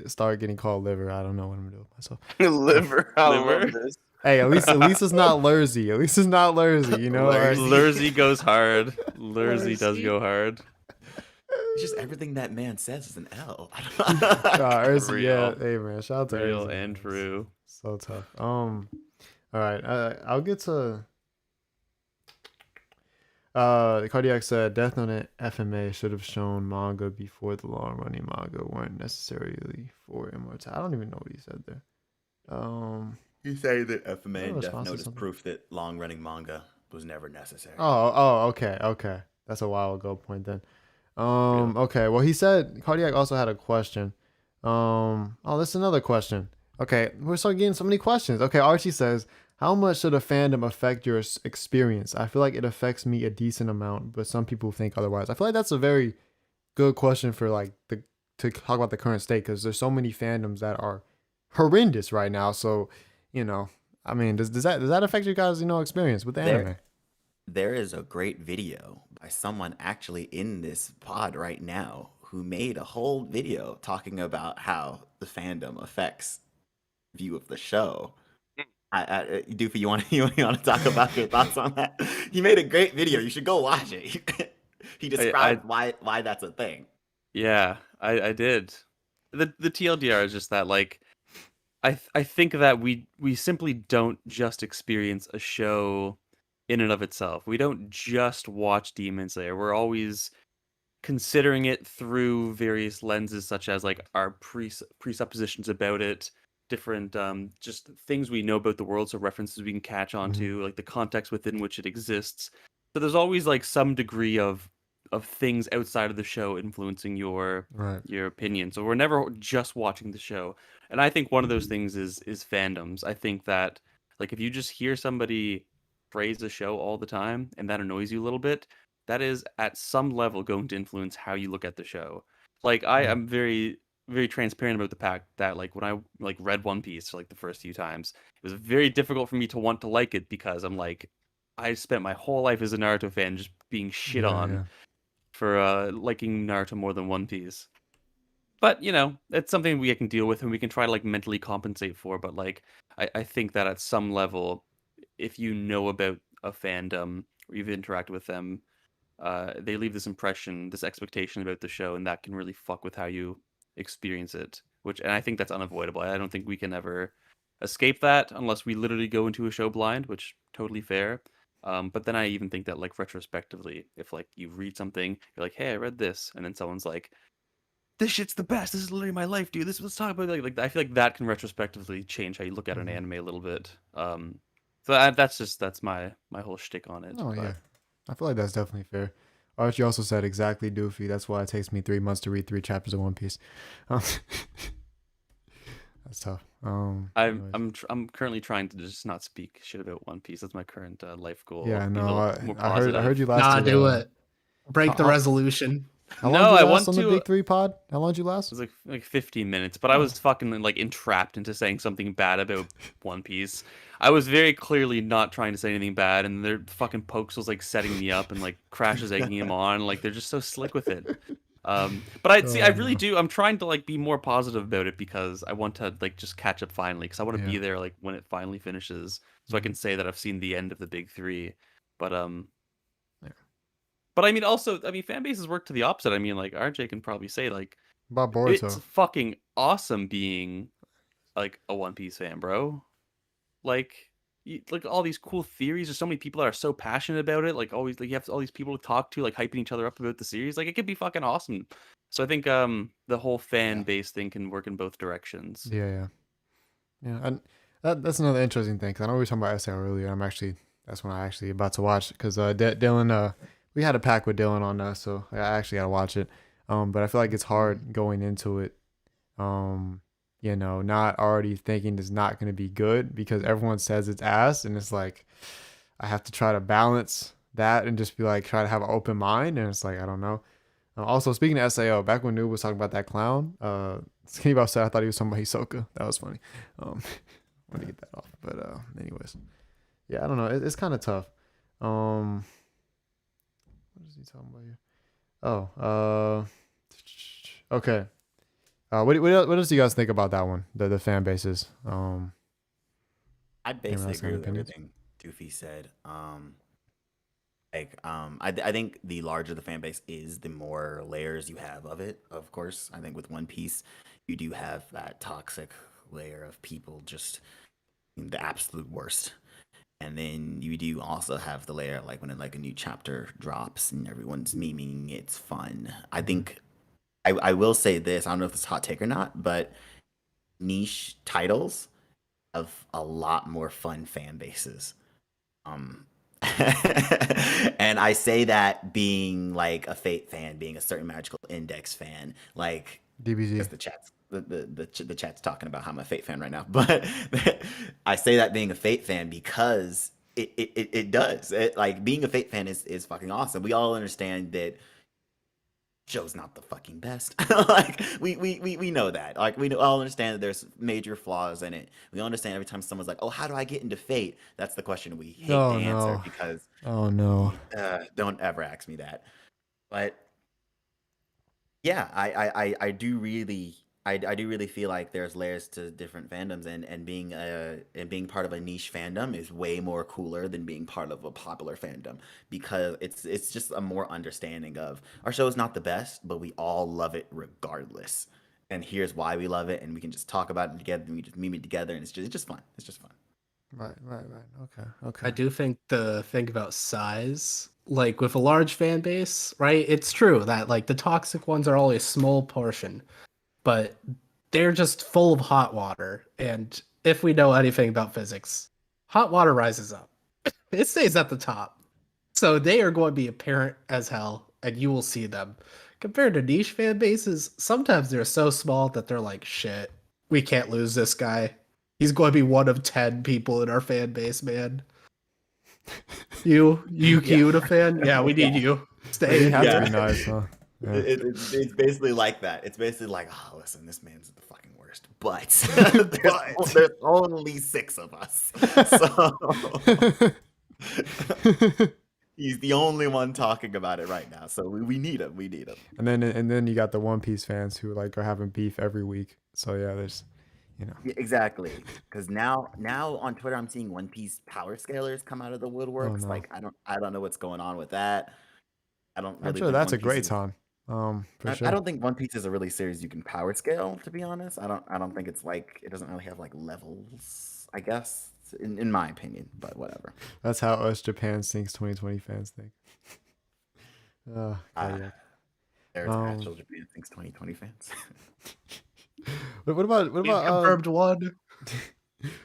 A: start getting called liver, I don't know what I'm gonna do with myself.
H: Liver. I
D: Liver?
H: love this.
A: Hey, at least it's not Lurzy. At least it's not Lurzy, you know?
B: Lurzy.
D: Lurzy goes hard. Lurzy does
E: Lurzy.
D: go hard.
B: It's just everything that man says is an L.
A: Urzy, yeah,
D: Real.
A: hey man, shout out to
D: Real
A: Urzy,
D: and
A: man.
D: true.
A: So tough. All right. I'll get to. Cardiac said Death Note and FMA should have shown manga before the long running manga weren't necessarily for immortality. I don't even know what he said there.
B: You say that
A: Oh,
B: FMA and Death
A: response to
B: Note is
A: something.
B: proof that long running manga was never necessary.
A: Okay. That's a while ago point then. Okay. Well, he said Cardiac also had a question. This is another question. Okay, we're starting getting so many questions. Okay, Archie says, how much should a fandom affect your experience? I feel like it affects me a decent amount, but some people think otherwise. I feel like that's a very good question for like to talk about the current state, because there's so many fandoms that are horrendous right now. So, I mean, does that affect your guys' experience with anime?
B: There is a great video by someone actually in this pod right now who made a whole video talking about how the fandom affects view of the show. Doofy, you want to talk about your thoughts on that? He made a great video. You should go watch it. He described why that's a thing.
D: Yeah, I did. The TLDR is just that, like, I think that we simply don't just experience a show in and of itself. We don't just watch Demon Slayer. We're always considering it through various lenses, such as like our presuppositions about it, different just things we know about the world, so references we can catch onto, like the context within which it exists. So there's always like some degree of things outside of the show influencing your opinion. So we're never just watching the show. And I think one of those things is fandoms. I think that, like, if you just hear somebody praise a show all the time and that annoys you a little bit, that is at some level going to influence how you look at the show. Like, I am very, very transparent about the fact that, like, when I like read One Piece for like the first few times, it was very difficult for me to want to like it, because I'm like, I spent my whole life as a Naruto fan just being shit on for liking Naruto more than One Piece. But, it's something we can deal with and we can try to like mentally compensate for. But like, I think that at some level, if you know about a fandom or you've interacted with them, they leave this impression, this expectation about the show, and that can really fuck with how you experience it. And I think that's unavoidable. I don't think we can ever escape that unless we literally go into a show blind, which totally fair. But then I even think that, like, retrospectively, if like you read something, you're like, hey, I read this, and then someone's like, this shit's the best. This is literally my life, dude. Let's talk about it. Like I feel like that can retrospectively change how you look at an anime a little bit. So that's my whole shtick on it.
A: Oh yeah, I feel like that's definitely fair. Archie also said exactly, Doofy. That's why it takes me 3 months to read 3 chapters of One Piece. That's tough.
D: I'm currently trying to just not speak shit about One Piece. That's my current life goal.
A: Yeah,
D: Be a
A: no,
D: little more
A: I heard
D: positive.
A: you last.
C: Nah,
A: year,
C: do it. Break the
A: how-
C: resolution.
A: How
D: No,
A: long did
D: I
A: you last
D: want
A: on the
D: to-
A: Big 3 pod? How long did you last?
D: It was like 15 minutes, but I was fucking like entrapped into saying something bad about One Piece. I was very clearly not trying to say anything bad, and their fucking Pokes was like setting me up, and like Crash is egging him on. Like, they're just so slick with it. But I really do. I'm trying to like be more positive about it, because I want to like just catch up finally, because I want to be there like when it finally finishes, so I can say that I've seen the end of the Big 3. But But I mean, also, fan bases work to the opposite. I mean, like, RJ can probably say, like,
A: About Boruto.
D: it's fucking awesome being, like, a One Piece fan, bro. Like, like all these cool theories. There's so many people that are so passionate about it. Like, always, like, you have all these people to talk to, like, hyping each other up about the series. Like, it could be fucking awesome. So I think the whole fan base thing can work in both directions.
A: Yeah. And that's another interesting thing, because I know we were talking about SAO earlier. I'm actually that's when I actually about to watch because Dylan, we had a pack with Dylan on us, so I actually gotta watch it. But I feel like it's hard going into it. Not already thinking it's not gonna be good because everyone says it's ass, and it's like I have to try to balance that and just be like try to have an open mind, and it's like I don't know. Also, speaking of SAO, back when Noob was talking about that clown, Skinny Bob said I thought he was talking about Hisoka. That was funny. Want to get that off, but anyways, yeah, I don't know. It's kind of tough. What is he talking about here? Oh, okay. What else do you guys think about that one? The fan bases.
B: I basically
A: else have
B: agree with
A: opinions?
B: everything Doofy said. I think the larger the fan base is, the more layers you have of it. Of course, I think with One Piece, you do have that toxic layer of people just the absolute worst, and then you do also have the layer like when like a new chapter drops and everyone's memeing. It's fun. I think I will say this. I don't know if it's a hot take or not, but niche titles have a lot more fun fan bases. Um, and I say that being like a Fate fan, being a certain Magical Index fan, like because
A: DBZ.
B: the chat's talking about how I'm a Fate fan right now, but I say that being a Fate fan because it does like being a Fate fan is fucking awesome. We all understand that show's not the fucking best. Like we know that. Like we all understand that there's major flaws in it. We understand every time someone's like, "Oh, how do I get into Fate?" That's the question we hate
A: Oh
B: to answer
A: no.
B: because
A: Oh no.
B: don't ever ask me that. But yeah, I do really I do really feel like there's layers to different fandoms, and being part of a niche fandom is way more cooler than being part of a popular fandom because it's just a more understanding of our show is not the best, but we all love it regardless. And here's why we love it, and we can just talk about it together, and we just meme it together, and it's just fun. It's just fun.
A: Right. Okay.
C: I do think the thing about size, like with a large fan base, right? It's true that like the toxic ones are only a small portion, but they're just full of hot water. And if we know anything about physics, hot water rises up. It stays at the top. So they are going to be apparent as hell, and you will see them. Compared to niche fan bases, sometimes they're so small that they're like, shit, we can't lose this guy. He's going to be one of 10 people in our fan base, man. You
B: Yeah.
C: a fan? Yeah, we need you.
A: He
C: Stay.
A: had to
B: Yeah.
A: be nice, huh? Yeah.
B: It's basically like that. It's basically like, oh, listen, this man's the fucking worst, but there's only 6 of us, so he's the only one talking about it right now. So we need him. We need him.
A: And then you got the One Piece fans who like are having beef every week. So yeah, there's
B: Yeah, exactly. Because now on Twitter, I'm seeing One Piece power scalers come out of the woodworks.
A: no.
B: Like I don't know what's going on with that. I don't
A: I'm
B: really
A: sure
B: think
A: that's
B: One
A: a
B: Piece
A: great
B: is.
A: time. For
B: I
A: sure.
B: don't think One Piece is a really series you can power scale, to be honest. I don't think it's like it doesn't really have like levels, I guess, in my opinion, but whatever.
A: That's how us Japan Sinks 2020 fans think. Cardiac.
B: There's actual Japan Thinks 2020 fans.
A: What about
C: We've confirmed one.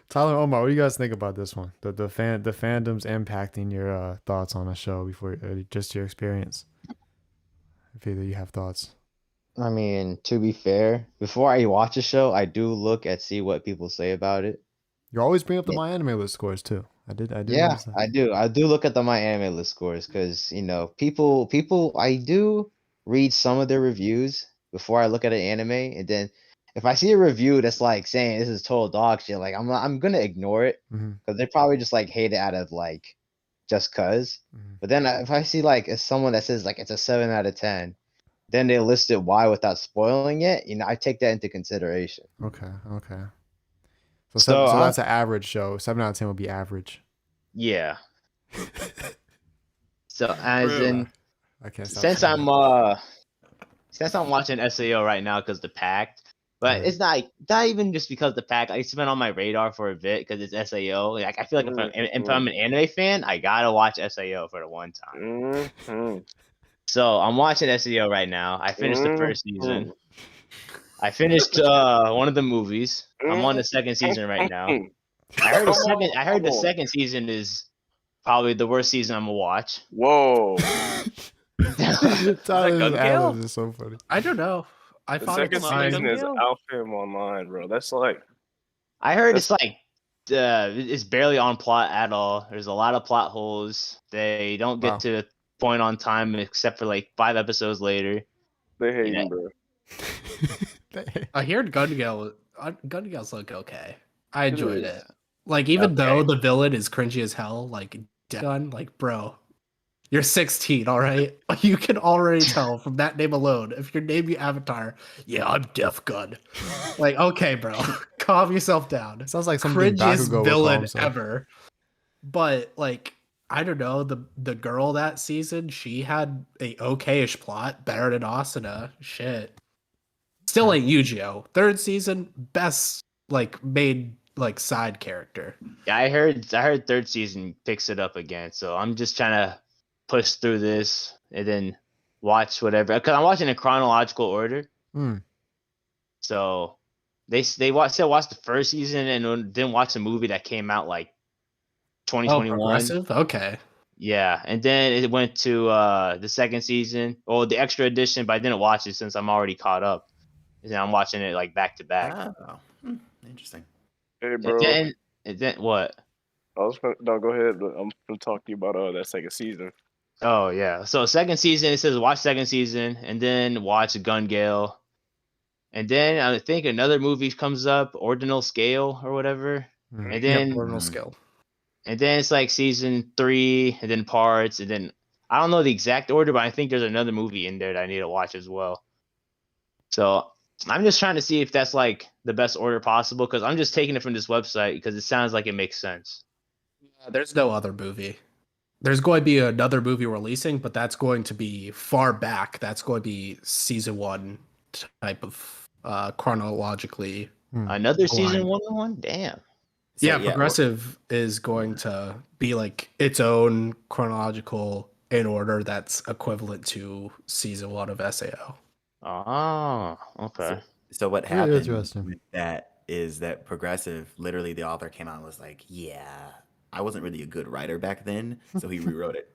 A: Tyler, Omar? What do you guys think about this one? The fandoms impacting your thoughts on a show before just your experience. If either you have thoughts.
G: I mean, to be fair, before I watch a show, I do look at see what people say about it.
A: You always bring up the
G: Yeah.
A: My Anime List scores too. I did
G: Yeah,
A: notice that.
G: I do. I do look at the My Anime List scores because people. I do read some of their reviews before I look at an anime, and then if I see a review that's like saying this is total dog shit, like I'm gonna ignore it
A: Mhm.
G: because they probably just like hate it out of like just cause.
A: Mhm.
G: But then if I see like someone that says like it's a 7 out of 10, then they listed why without spoiling it. I take that into consideration.
A: Okay. So
G: So
A: that's an average show. 7 out of 10 would be average.
G: yeah. So as in,
A: I can't stop
G: since
A: saying
G: I'm watching SAO right now because the pact, but
A: Yeah.
G: it's not even just because the pact. It's been on my radar for a bit because it's SAO. Like I feel like if I'm an anime fan, I gotta watch SAO for the one time. So I'm watching SEO right now. I finished the first season. I finished one of the movies. I'm on the second season right now. I heard the second season is Probably the worst season I'm gonna watch.
H: Whoa.
A: Tyler's
D: Gun
A: ad-libs
D: Gale?
A: is so funny.
C: I don't know. I
H: The
C: thought
H: second
C: it's
D: Come on,
H: season
D: Gun
H: is
D: Gale.
H: Outfit Online, bro. That's like
G: I heard
H: That's-
G: it's like it's barely on plot at all. There's a lot of plot holes. They don't get
A: Wow.
G: to the point on time except for like 5 episodes later.
H: they hating,
G: Yeah.
H: bro.
C: I heard Gun Gale's look okay. I enjoyed
H: is.
C: it. Like even though
H: Okay.
C: the villain is cringy as hell, like Death Gun, like bro, you're 16, all right? You can already tell from that name alone. If your name you Avatar, yeah, I'm Death Gun. Like okay, bro, calm yourself down.
A: Sounds like something Bakugo
C: Cringiest
A: would call
C: villain
A: himself.
C: ever. But like I don't know, the girl that season, she had a okayish plot, better than Asuna. Shit. Still ain't Yu-Gi-Oh! Third season, best like main like side character.
G: Yeah, I heard third season picks it up again. So I'm just trying to push through this and then watch whatever. Because I'm watching in chronological order.
A: Hmm.
G: So they watched the first season and didn't watch the movie that came out like
C: Oh,
G: 2021.
C: progressive? Okay.
G: Yeah, and then it went to the second season, or the extra edition, but I didn't watch it since I'm already caught up. And I'm watching it like back to back.
B: Oh, interesting.
H: Hey,
G: And
H: bro.
G: then what?
H: I was gonna, no, go ahead. But I'm gonna talk to you about that second season.
G: Oh yeah. So second season, it says watch second season, and then watch Gun Gale, and then I think another movie comes up, Ordinal Scale or whatever,
A: Hmm.
G: and then
C: Ordinal skill.
G: and then it's like season 3, and then parts, and then I don't know the exact order, but I think there's another movie in there that I need to watch as well. So I'm just trying to see if that's like the best order possible, because I'm just taking it from this website because it sounds like it makes sense.
C: There's no other movie. There's going to be another movie releasing, but that's going to be far back. That's going to be season 1 type of chronologically.
G: Another season
C: Aligned.
G: 1? Damn.
B: So,
C: Yeah,
B: well,
C: progressive is going to be like its own chronological in order that's equivalent to season 1 of SAO.
G: Oh, okay.
B: So what
A: Very
B: happened
A: interesting.
B: with that is that Progressive, literally the author came out and was like, yeah, I wasn't really a good writer back then, so he rewrote it.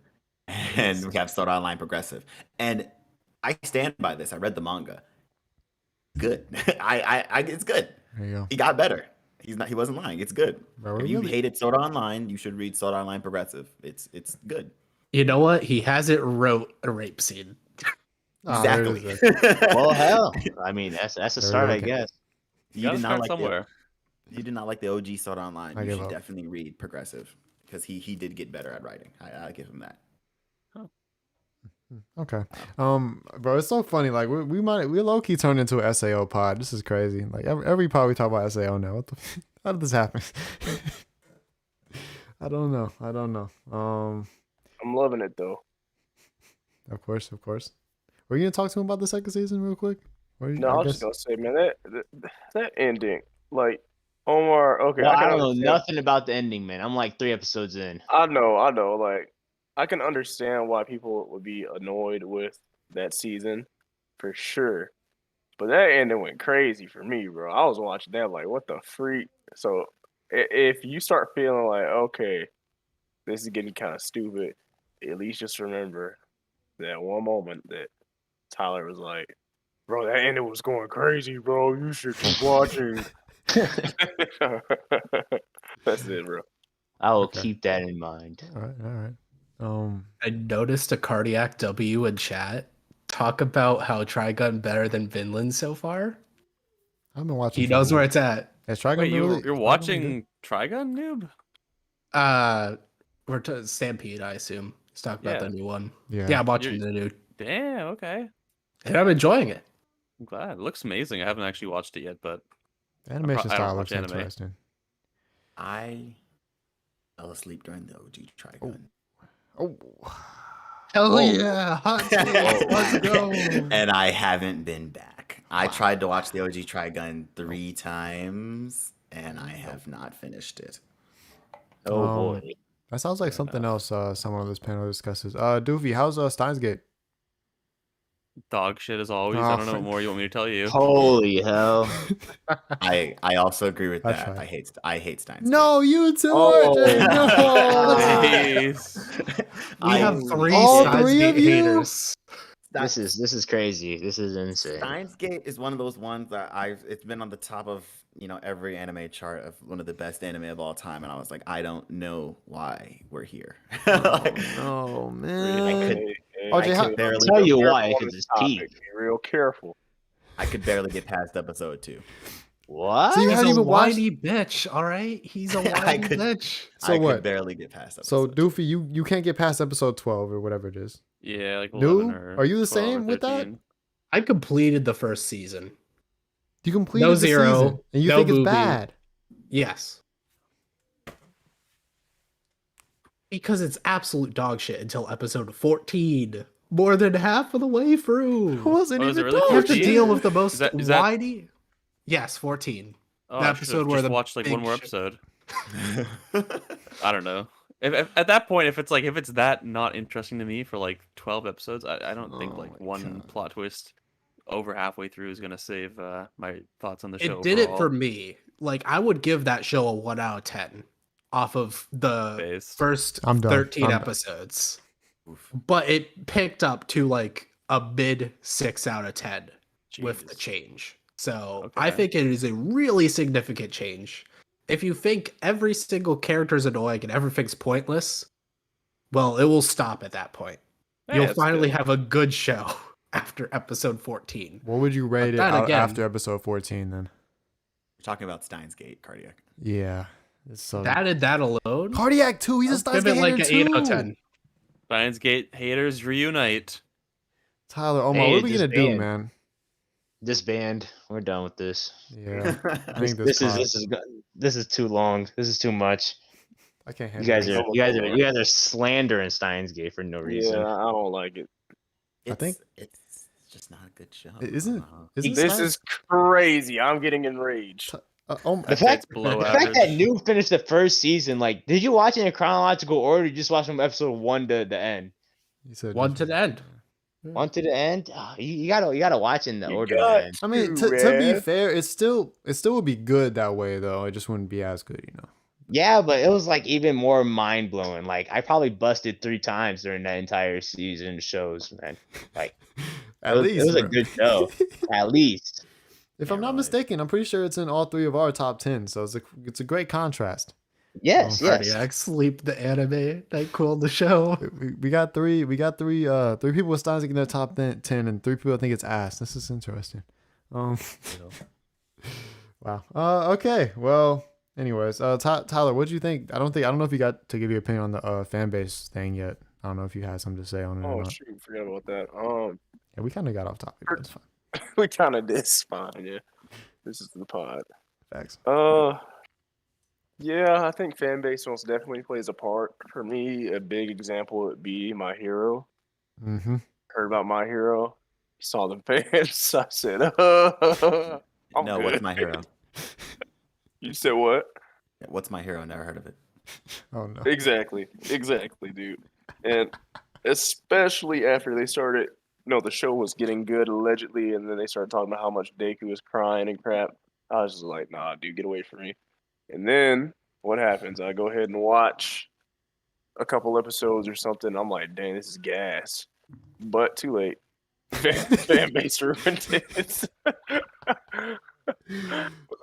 B: And we have Sword Online Progressive. And I stand by this. I read the manga. Good. It's good.
A: There you go.
B: He got better. He wasn't lying. It's good.
A: Bro,
B: If you
A: really-
B: hated Sword Online, you should read Sword Online Progressive. It's good.
C: You know what? He hasn't wrote a rape scene.
A: Ah, there it
B: Exactly.
A: is there.
G: Well, hell, I mean that's a
A: There
G: start,
A: we
G: I
A: go.
G: guess.
B: You
D: Gotta
B: did not
D: start
B: like
D: somewhere.
B: you did not like the OG Sword Online.
A: I
B: You
A: give
B: should
A: up.
B: definitely read Progressive because he did get better at writing. I give him that.
A: Okay. Bro, it's so funny. Like we low key turned into a SAO pod. This is crazy. Like every pod we talk about SAO now. What the? How did this happen? I don't know.
H: I'm loving it though.
A: Of course. Were you gonna talk to him about the second season real quick? Or
H: No, I was just gonna say, man, that ending, like Omar. Okay,
G: Well, I
H: can
G: don't know
H: understand-
G: nothing about the ending, man. I'm like 3 episodes in.
H: I know. Like, I can understand why people would be annoyed with that season, for sure. But that ending went crazy for me, bro. I was watching that like, what the freak? So if you start feeling like, okay, this is getting kind of stupid, at least just remember that one moment that Tyler was like, bro, that ending was going crazy, bro. You should keep watching. That's it, bro.
G: I will
A: Okay.
G: keep that in mind.
A: All right.
C: I noticed a cardiac W in chat talk about how Trigun better than Vinland so far.
A: I've been watching.
C: He knows where it's at.
A: It's Trigun.
D: Wait,
A: really-
D: you're
A: Trigun
D: watching Trigun, noob?
C: We're to Stampede, I assume. Let's talk about
D: Yeah.
C: the new one.
A: good?
C: Yeah, I'm watching
D: You're-
C: the new,
D: Damn. Okay.
C: and I'm enjoying it.
D: I'm glad. It looks amazing. I haven't actually watched it yet, but
A: The animation
D: I don't
A: style
D: watch
A: looks
D: anime.
A: interesting.
B: I fell asleep during the OG Trigun.
A: Oh.
C: Hell
B: Oh.
C: yeah, hot takes, let's go.
B: And I haven't been back. I tried to watch the OG Trigun 3 times, and I have not finished it.
G: Oh
A: Um,
G: boy.
A: That sounds like something else. Someone on this panel discusses. Doofy, how's Steins Gate?
D: Dog shit as always. I don't know what more you want me to tell you.
G: Holy hell!
B: I also agree with
A: I
B: that.
A: tried.
B: I hate Steins.
A: No, you too,
H: Oh,
A: RJ. No.
D: Nice.
C: We have three
A: All
C: Steins
A: three of
C: Gate
A: you?
C: haters.
G: This is crazy. This is insane.
B: Steins Gate is one of those ones that it's been on the top of every anime chart of one of the best anime of all time, and I was like, I don't know why we're here. Like,
A: Oh
B: I
A: man.
B: could,
A: RJ,
B: I
A: how-
B: could barely
G: Tell you
H: Careful
G: why,
H: on
G: because
H: this
G: it's
H: topic.
G: peak.
H: Be real careful.
B: I could barely get past episode 2.
G: What?
A: So you
C: He's
A: haven't
C: a
A: even watched.
C: whiny bitch, all right? He's a
B: I
C: whiny
B: could-
C: bitch.
A: So
B: I
A: what?
B: could barely get past
A: So
B: episode 2.
A: Doofy, you can't get past episode 12 or whatever it is.
D: Yeah, like
A: Dude,
D: 11 or
A: are you the
D: 12 or
A: same with that?
D: 13.
C: I completed the first season.
A: You completed
C: No
A: the
C: zero,
A: season, and you
C: no
A: think it's
C: booby.
A: bad.
C: Yes. Because it's absolute dog shit until episode 14. More than half of the way through.
A: It wasn't
D: Oh, is
A: even
D: it really
C: You have to
A: 14?
C: deal with the most
D: that- is that-
C: whiny. Yes, 14.
D: Oh,
C: The
D: I should
C: episode
D: have
C: where
D: just
C: the
D: watched like one
C: big
D: more
C: shit-
D: episode. I don't know. If at that point, if it's that not interesting to me for like 12 episodes, I don't think
A: Oh
D: like
A: my
D: one
A: God.
D: plot twist over halfway through is gonna save my thoughts on the show.
C: It did it for
D: overall.
C: me. Like, I would give that show a 1 out of 10 off of the
D: Based.
C: first
A: I'm done.
C: 13
A: I'm done.
C: episodes.
B: Oof.
C: But it picked up to like a mid 6 out of 10 with the
D: Jesus.
C: change. So I
D: Okay.
C: think it is a really significant change. If you think every single character is annoying and everything's pointless, well, it will stop at that point.
D: Hey,
C: You'll
D: that's
C: finally
D: good.
C: have a good show after episode 14.
A: What would you rate it
C: then
A: out
C: again-
A: after episode 14 then?
B: You're talking about Steins Gate, Cardiac.
A: Yeah. It's so
C: That and that alone,
A: Cardiac 2, he's a
C: I'll
A: Steins
C: give it
A: Gate
C: like
A: hater
C: an 8 out of
A: too.
C: 10.
D: Steins Gate haters reunite.
A: Tyler, Omar,
G: Hey,
A: what are we
G: just
A: gonna do,
G: ban.
A: man?
G: Disband. We're done with this.
A: Yeah. I
G: This,
A: think
G: this is too long. This is too much.
A: I can't
G: You
A: handle
G: guys
A: this.
G: are you guys are slandering Steins Gate for no reason.
H: Yeah, I don't like it.
B: It's,
A: think-
B: it's just not a good show.
A: Isn't-
B: Uh,
A: Isn't
H: This
A: Steins-
H: is crazy. I'm getting enraged.
A: Oh,
G: The fact,
D: it's below
G: the fact that
D: average.
G: New finished the first season, like, did you watch it in chronological order? Or you just watch from episode 1 to the end?
A: you said
C: 1 to the end.
G: 1 to the end? Ah, you gotta watch in the
H: You
G: order.
H: got-
G: Man.
A: I mean,
H: Too
A: to be
H: rad.
A: fair, it still would be good that way though. It just wouldn't be as good, you know.
G: Yeah, but it was like even more mind blowing. Like I probably busted 3 times during that entire season shows, man. Like
A: At least
G: it was a
A: bro.
G: good show. At least.
A: If
B: Yeah,
A: I'm not
B: right.
A: mistaken, I'm pretty sure it's in all 3 of our top 10. So it's a great contrast.
G: Yes,
A: Oh,
G: yes.
C: Cardiac sleep the anime. Night cool the show.
A: We got three people with Steins in their top 10 and 3 people think it's ass. This is interesting. Wow. Okay. Well, anyways, Tyler, what do you think? I don't know if you got to give your opinion on the fan base thing yet. I don't know if you had something to say on it or
H: Oh
A: not.
H: shoot, forgot about that.
A: Yeah, we kind of got off topic, but it's fine.
H: We kind of did fine. Yeah, this is the pod.
A: Facts.
H: Yeah, I think fan base most definitely plays a part. For me, a big example would be My Hero.
A: Mm-hmm.
H: Heard about My Hero, saw the fans. I said, I'm
B: no, what's
H: good.
B: my hero?
H: You said what?
B: Yeah, what's my hero? Never heard of it.
A: Oh no.
H: Exactly, dude. And especially after they started, the show was getting good allegedly, and then they started talking about how much Deku was crying and crap. I was just like, nah, dude, get away from me. And then what happens? I go ahead and watch a couple episodes or something. I'm like, dang, this is gas. But too late. Fan base ruined it.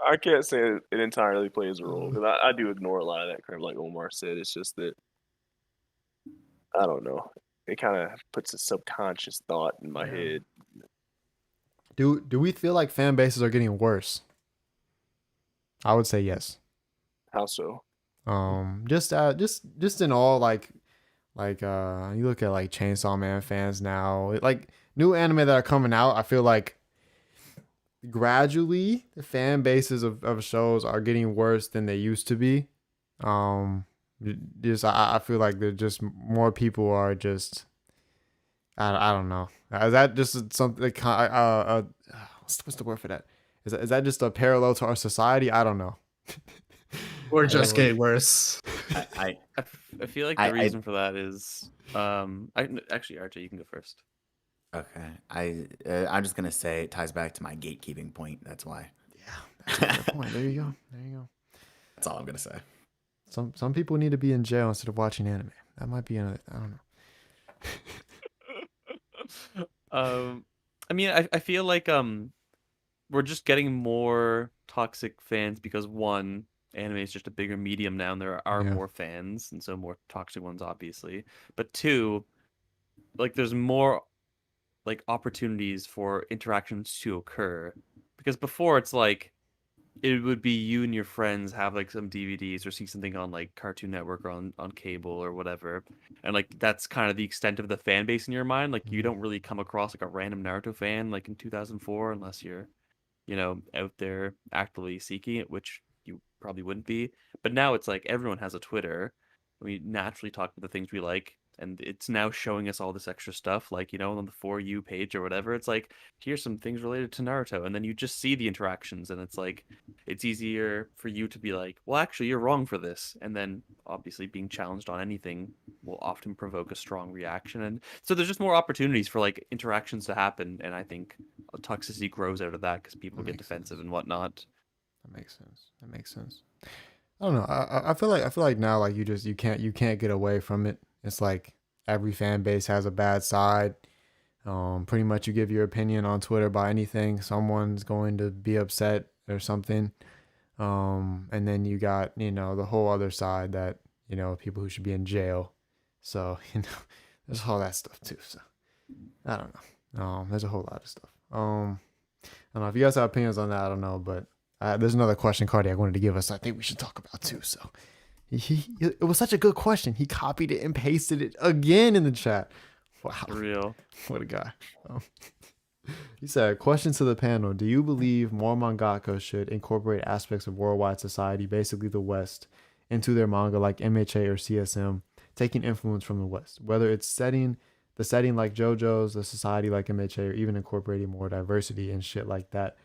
H: I can't say it entirely plays a role because I do ignore a lot of that crap, like Omar said. It's just that I don't know. It kind of puts a subconscious thought in my head.
A: Do we feel like fan bases are getting worse? I would say yes.
H: How so?
A: Just in all like you look at like Chainsaw Man fans now, like new anime that are coming out, I feel like gradually the fan bases of shows are getting worse than they used to be. I feel like they're just more people are just I don't know. Is that just something what's the word for that? Is that just a parallel to our society? I don't know.
C: We're just getting worse.
B: I
D: I feel like
B: I-
D: the reason for that is actually RJ, you can go first.
B: Okay, I'm just gonna say it ties back to my gatekeeping point. That's why.
A: Yeah, that's a fair point. There you go. There you go.
B: That's all I'm gonna say.
A: Some people need to be in jail instead of watching anime. That might be another. I don't know.
D: I mean, I feel like we're just getting more toxic fans because one, anime is just a bigger medium now, and there are
A: Yeah.
D: more fans, and so more toxic ones, obviously. But two, like there's more like opportunities for interactions to occur, because before it's like it would be you and your friends have like some DVDs or see something on like Cartoon Network or on cable or whatever, and like that's kind of the extent of the fan base in your mind. Like you don't really come across like a random Naruto fan like in 2004 unless you're out there actively seeking it, which you probably wouldn't be. But now it's like everyone has a Twitter. We naturally talk about the things we like, and it's now showing us all this extra stuff, like, on the For You page or whatever. It's like, here's some things related to Naruto. And then you just see the interactions, and it's like, it's easier for you to be like, well, actually, you're wrong for this. And then obviously being challenged on anything will often provoke a strong reaction. And so there's just more opportunities for like interactions to happen. And I think toxicity grows out of that because people
A: That
D: get
A: makes
D: defensive
A: sense.
D: and whatnot.
A: That makes sense. That makes sense. I don't know. I feel like now like you can't get away from it. It's like every fan base has a bad side. Pretty much you give your opinion on Twitter about anything, someone's going to be upset or something. And then you got, the whole other side that, people who should be in jail. So, there's all that stuff too. So I don't know. There's a whole lot of stuff. I don't know if you guys have opinions on that. I don't know, but there's another question Cardiac wanted to give us. I think we should talk about too. So it was such a good question. He copied it and pasted it again in the chat. Wow,
D: For real.
A: what a guy. He said, question to the panel. Do you believe more mangaka should incorporate aspects of worldwide society, basically the West, into their manga like MHA or CSM, taking influence from the West? Whether it's the setting like JoJo's, the society like MHA, or even incorporating more diversity and shit like that,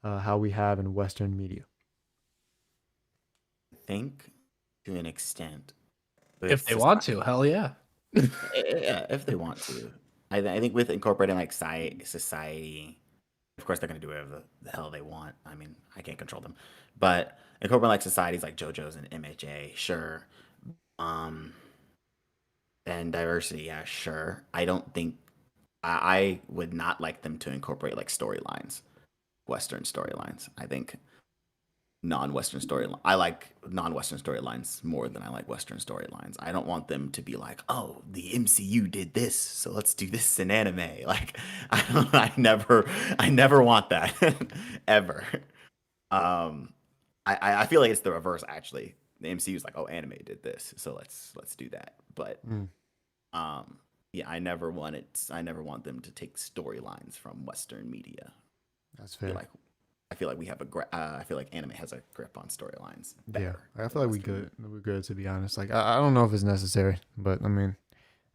A: how we have in Western media.
B: I think to an extent.
C: If they want to, hell yeah.
B: Yeah, if they want to. I think with incorporating like society, of course they're gonna do whatever the hell they want. I mean, I can't control them, but incorporating like societies like JoJo's and MHA, sure. And diversity, yeah, sure. I don't think I would not like them to incorporate like storylines, Western storylines. I think non-Western storyline. I like non-Western storylines more than I like Western storylines. I don't want them to be like, "Oh, the MCU did this, so let's do this in anime." Like, I never want that ever. I feel like it's the reverse actually. The MCU is like, "Oh, anime did this, so let's do that." But yeah, I never want them to take storylines from Western media.
A: That's fair.
B: I feel like we have I feel like anime has a grip on storylines.
A: Yeah, I feel like we're good to be honest. Like I don't know if it's necessary, but I mean,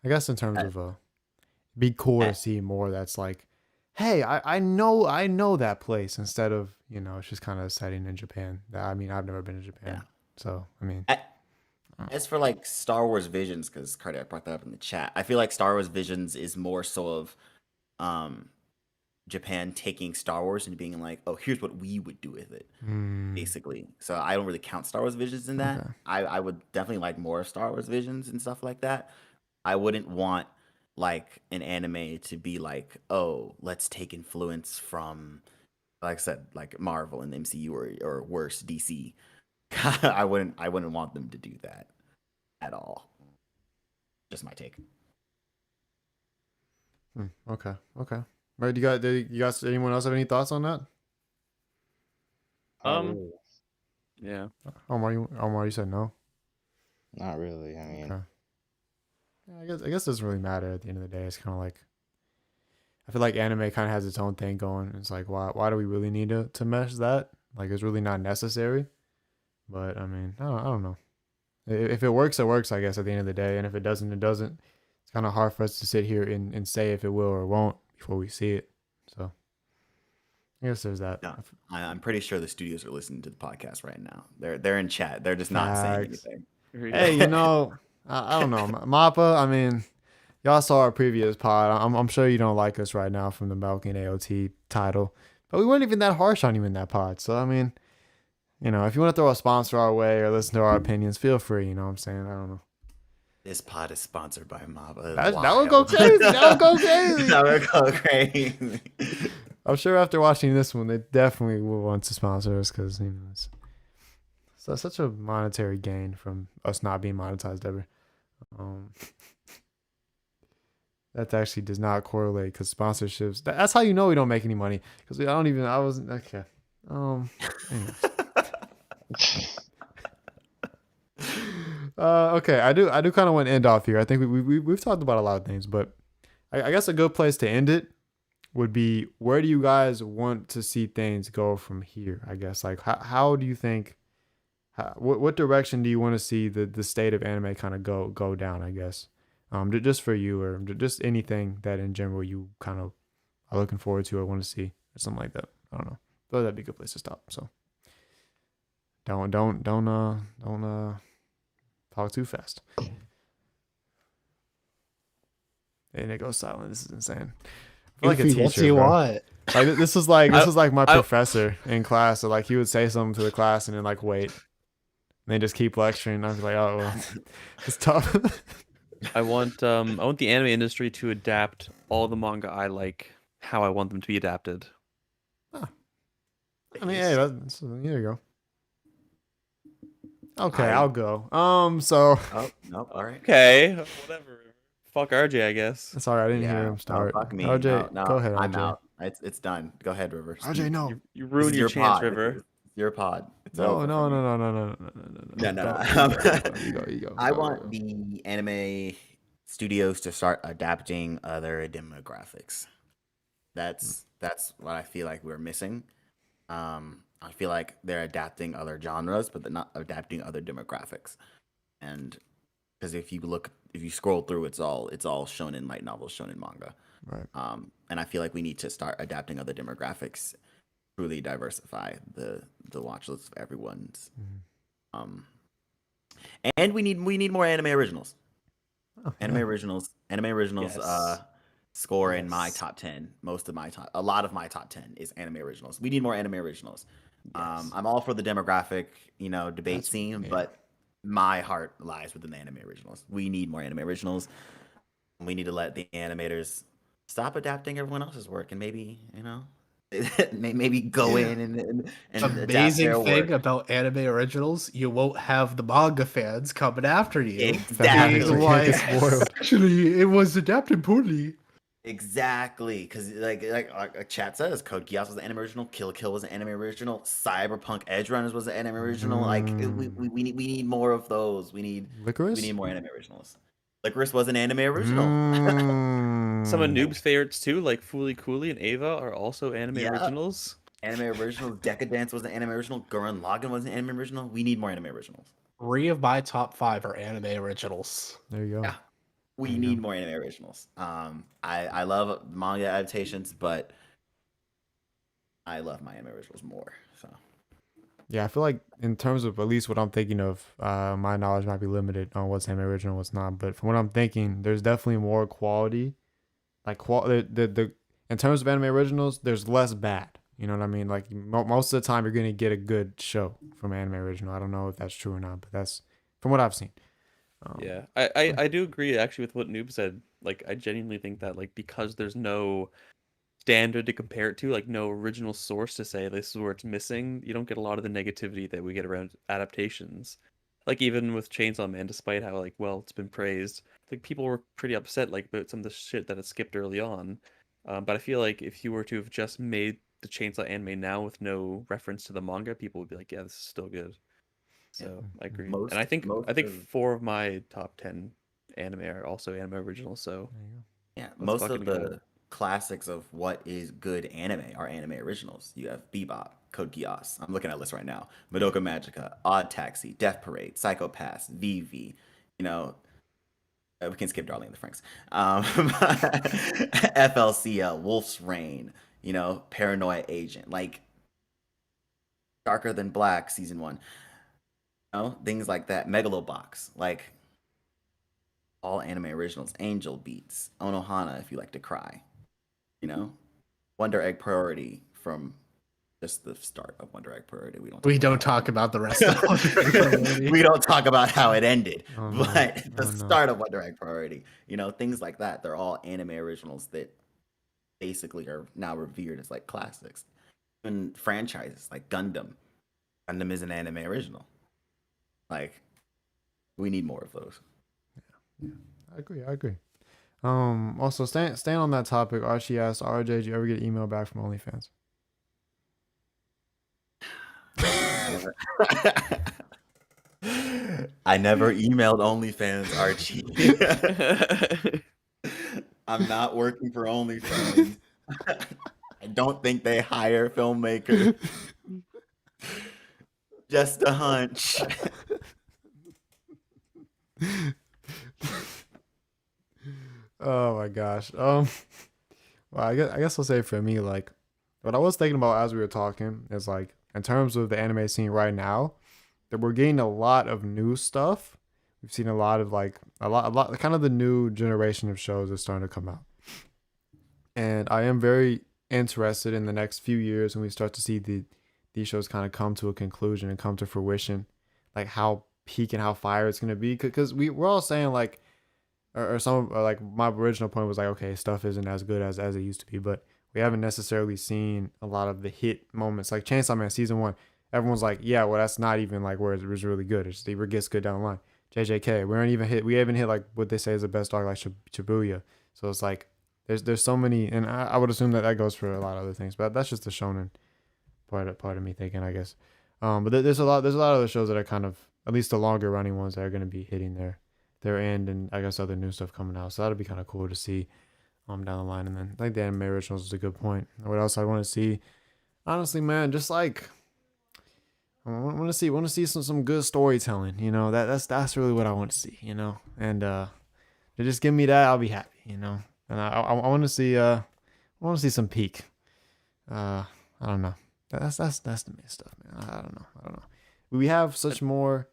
A: I guess in terms of be cool to see more. That's like, hey, I know that place instead of it's just kind of setting in Japan. I mean, I've never been to Japan, so I mean.
B: As for like Star Wars Visions, because Cardiac brought that up in the chat, I feel like Star Wars Visions is more so of Japan taking Star Wars and being like, oh, here's what we would do with it, basically. So I don't really count Star Wars Visions in that.
A: Okay.
B: I would definitely like more Star Wars Visions and stuff like that. I wouldn't want like an anime to be like, oh, let's take influence from, like I said, like Marvel and the MCU or worse, DC. I wouldn't want them to do that at all. Just my take.
A: Okay. Right, do you guys anyone else have any thoughts on that?
D: Yeah.
A: Omar, you said no.
G: Not really. I mean,
A: Okay. Yeah, I guess it doesn't really matter at the end of the day. It's kind of like I feel like anime kind of has its own thing going. It's like why do we really need to mesh that? Like it's really not necessary. But I mean, I don't know. If it works, it works, I guess, at the end of the day. And if it doesn't, it doesn't. It's kind of hard for us to sit here and say if it will or won't before we see it. So I guess there's that.
B: No, I'm pretty sure the studios are listening to the podcast right now. They're in chat. They're just not saying
A: Facts.
B: anything.
A: Hey, I don't know. Mappa, I mean, y'all saw our previous pod. I'm sure you don't like us right now from the Melking AOT title, but we weren't even that harsh on you in that pod. So I mean, you know, if you want to throw a sponsor our way or listen to our opinions, feel free. You know what I'm saying? I don't know.
B: This pod is sponsored by Mava.
A: That would go crazy. That would go crazy.
B: That would go crazy.
A: I'm sure after watching this one, they definitely will want to sponsor us because, you know, it's such a monetary gain from us not being monetized ever. That actually does not correlate because sponsorships. That's how you know we don't make any money because I wasn't okay. Anyways. Okay, I do kind of want to end off here. I think we've talked about a lot of things, but I guess a good place to end it would be, where do you guys want to see things go from here? I guess, like, how do you think, what direction do you want to see the state of anime kind of go down? I guess, just for you, or just anything that in general you kind of are looking forward to or want to see, or something like that. I don't know, but that'd be a good place to stop. So don't talk too fast. And it goes silent. This is insane. I feel like a teacher,
C: what do you
A: bro.
C: want?
A: Like this is like my professor in class. So like he would say something to the class and then like wait, and then just keep lecturing. I was like, oh, well, it's tough.
D: I want the anime industry to adapt all the manga I like how I want them to be adapted.
A: I mean, hey, that's, there you go. Okay, I'll go. So.
B: Oh no! All right.
D: Okay, whatever. Fuck RJ, I guess.
A: Sorry, I didn't hear him start.
B: No, fuck me.
A: RJ,
B: No,
A: go ahead, RJ.
B: I'm out. It's done. Go ahead, River.
A: RJ, no.
D: You ruined your chance,
B: pod.
D: River.
B: It's your pod. It's
A: No.
B: over for me. No.
A: You go.
B: I want the anime studios to start adapting other demographics. That's what I feel like we're missing. I feel like they're adapting other genres, but they're not adapting other demographics. And because if you scroll through, it's all shonen light novels, shonen manga.
A: Right.
B: And I feel like we need to start adapting other demographics, truly diversify the watch list of everyone's.
A: Mm-hmm.
B: And we need more anime originals.
A: Oh,
B: Anime originals.
D: Yes.
B: Score in my top 10. A lot of my top 10 is anime originals. We need more anime originals.
D: Yes.
B: I'm all for the demographic, debate scene, but my heart lies within the anime originals. We need more anime originals. We need to let the animators stop adapting everyone else's work and maybe, maybe go in and
C: Amazing
B: adapt their
C: thing
B: work.
C: about anime originals, you won't have the manga fans coming after you.
B: Exactly.
C: Being like,
A: Get spoiled.
C: actually, it was adapted poorly.
B: Exactly, because like chat says, Code Geass was an anime original, Kill la Kill was an anime original, Cyberpunk Edge Runners was an anime original. Like we need more of those. We need
A: Licorice?
B: more anime originals. Licorice was an anime original.
D: Some of Noob's favorites too, like Fooly Cooly and Ava, are also anime
B: Yeah.
D: originals.
B: Anime originals. Decadence was an anime original. Gurren Lagann was an anime original. We need more anime originals.
C: 3 of my top 5 are anime originals.
A: There you go.
B: Yeah. We need more anime originals. I love manga adaptations, but I love my anime originals more. So
A: Yeah, I feel like in terms of at least what I'm thinking of, my knowledge might be limited on what's anime original, what's not. But from what I'm thinking, there's definitely more quality. Like the in terms of anime originals, there's less bad. You know what I mean? Like most of the time, you're gonna get a good show from anime original. I don't know if that's true or not, but that's from what I've seen.
D: Yeah, I do agree actually with what Noob said. Like, I genuinely think that, like, because there's no standard to compare it to, like no original source to say this is where it's missing, you don't get a lot of the negativity that we get around adaptations. Like, even with Chainsaw Man, despite how, like, well, it's been praised, like, people were pretty upset, like, about some of the shit that it skipped early on. But I feel like if you were to have just made the Chainsaw anime now with no reference to the manga, people would be like, yeah, this is still good. So I agree, and I think 4 of my top 10 anime are also anime originals. So
B: yeah,
D: let's
B: most
D: fucking
B: of the
D: go.
B: classics of what is good anime are anime originals. You have Bebop, Code Geass. I'm looking at a list right now. Madoka Magica, Odd Taxi, Death Parade, Psycho Pass, VV. We can skip Darling in the Franxx. FLCL, Wolf's Rain. Paranoia Agent, like Darker Than Black season 1. Things like that. Megalobox, like all anime originals. Angel Beats, Onohana if you like to cry. You know, Wonder Egg Priority from just the start of Wonder Egg Priority.
C: We don't talk about the rest of Wonder Egg Priority.
B: We don't talk about how it ended,
A: Oh, no.
B: but the
A: Oh, no.
B: start of Wonder Egg Priority. You know, things like that. They're all anime originals that basically are now revered as like classics. Even franchises like Gundam. Gundam is an anime original. Like, we need more of those.
A: Yeah, I agree. Also, staying on that topic, Archie asked, RJ, did you ever get an email back from OnlyFans?
B: I never emailed OnlyFans, Archie. I'm not working for OnlyFans. I don't think they hire filmmakers. Just a hunch.
A: Oh my gosh. Well, I guess I'll say for me, like, what I was thinking about as we were talking is like, in terms of the anime scene right now, that we're getting a lot of new stuff. We've seen a lot of like a lot kind of the new generation of shows that's starting to come out. And I am very interested in the next few years when we start to see these shows kind of come to a conclusion and come to fruition, like how peak and how fire it's gonna be. Because we're all saying like, or some like my original point was like, okay, stuff isn't as good as it used to be, but we haven't necessarily seen a lot of the hit moments. Like Chainsaw Man season 1, everyone's like, yeah, well that's not even like where it was really good. It gets good down the line. JJK, we haven't hit like what they say is the best arc, like Shibuya. So it's like there's so many, and I would assume that goes for a lot of other things, but that's just the shonen part of me thinking, I guess. But there's a lot of other shows that are kind of, at least the longer running ones, that are going to be hitting their end, and I guess other new stuff coming out. So that'll be kind of cool to see down the line. And then I think the anime originals is a good point. What else I want to see? Honestly, man, just like I want to see some good storytelling. You know, that's really what I want to see. You know, and to just give me that, I'll be happy. You know, and I want to see some peak. I don't know. That's the main stuff, man. I don't know. We have such more.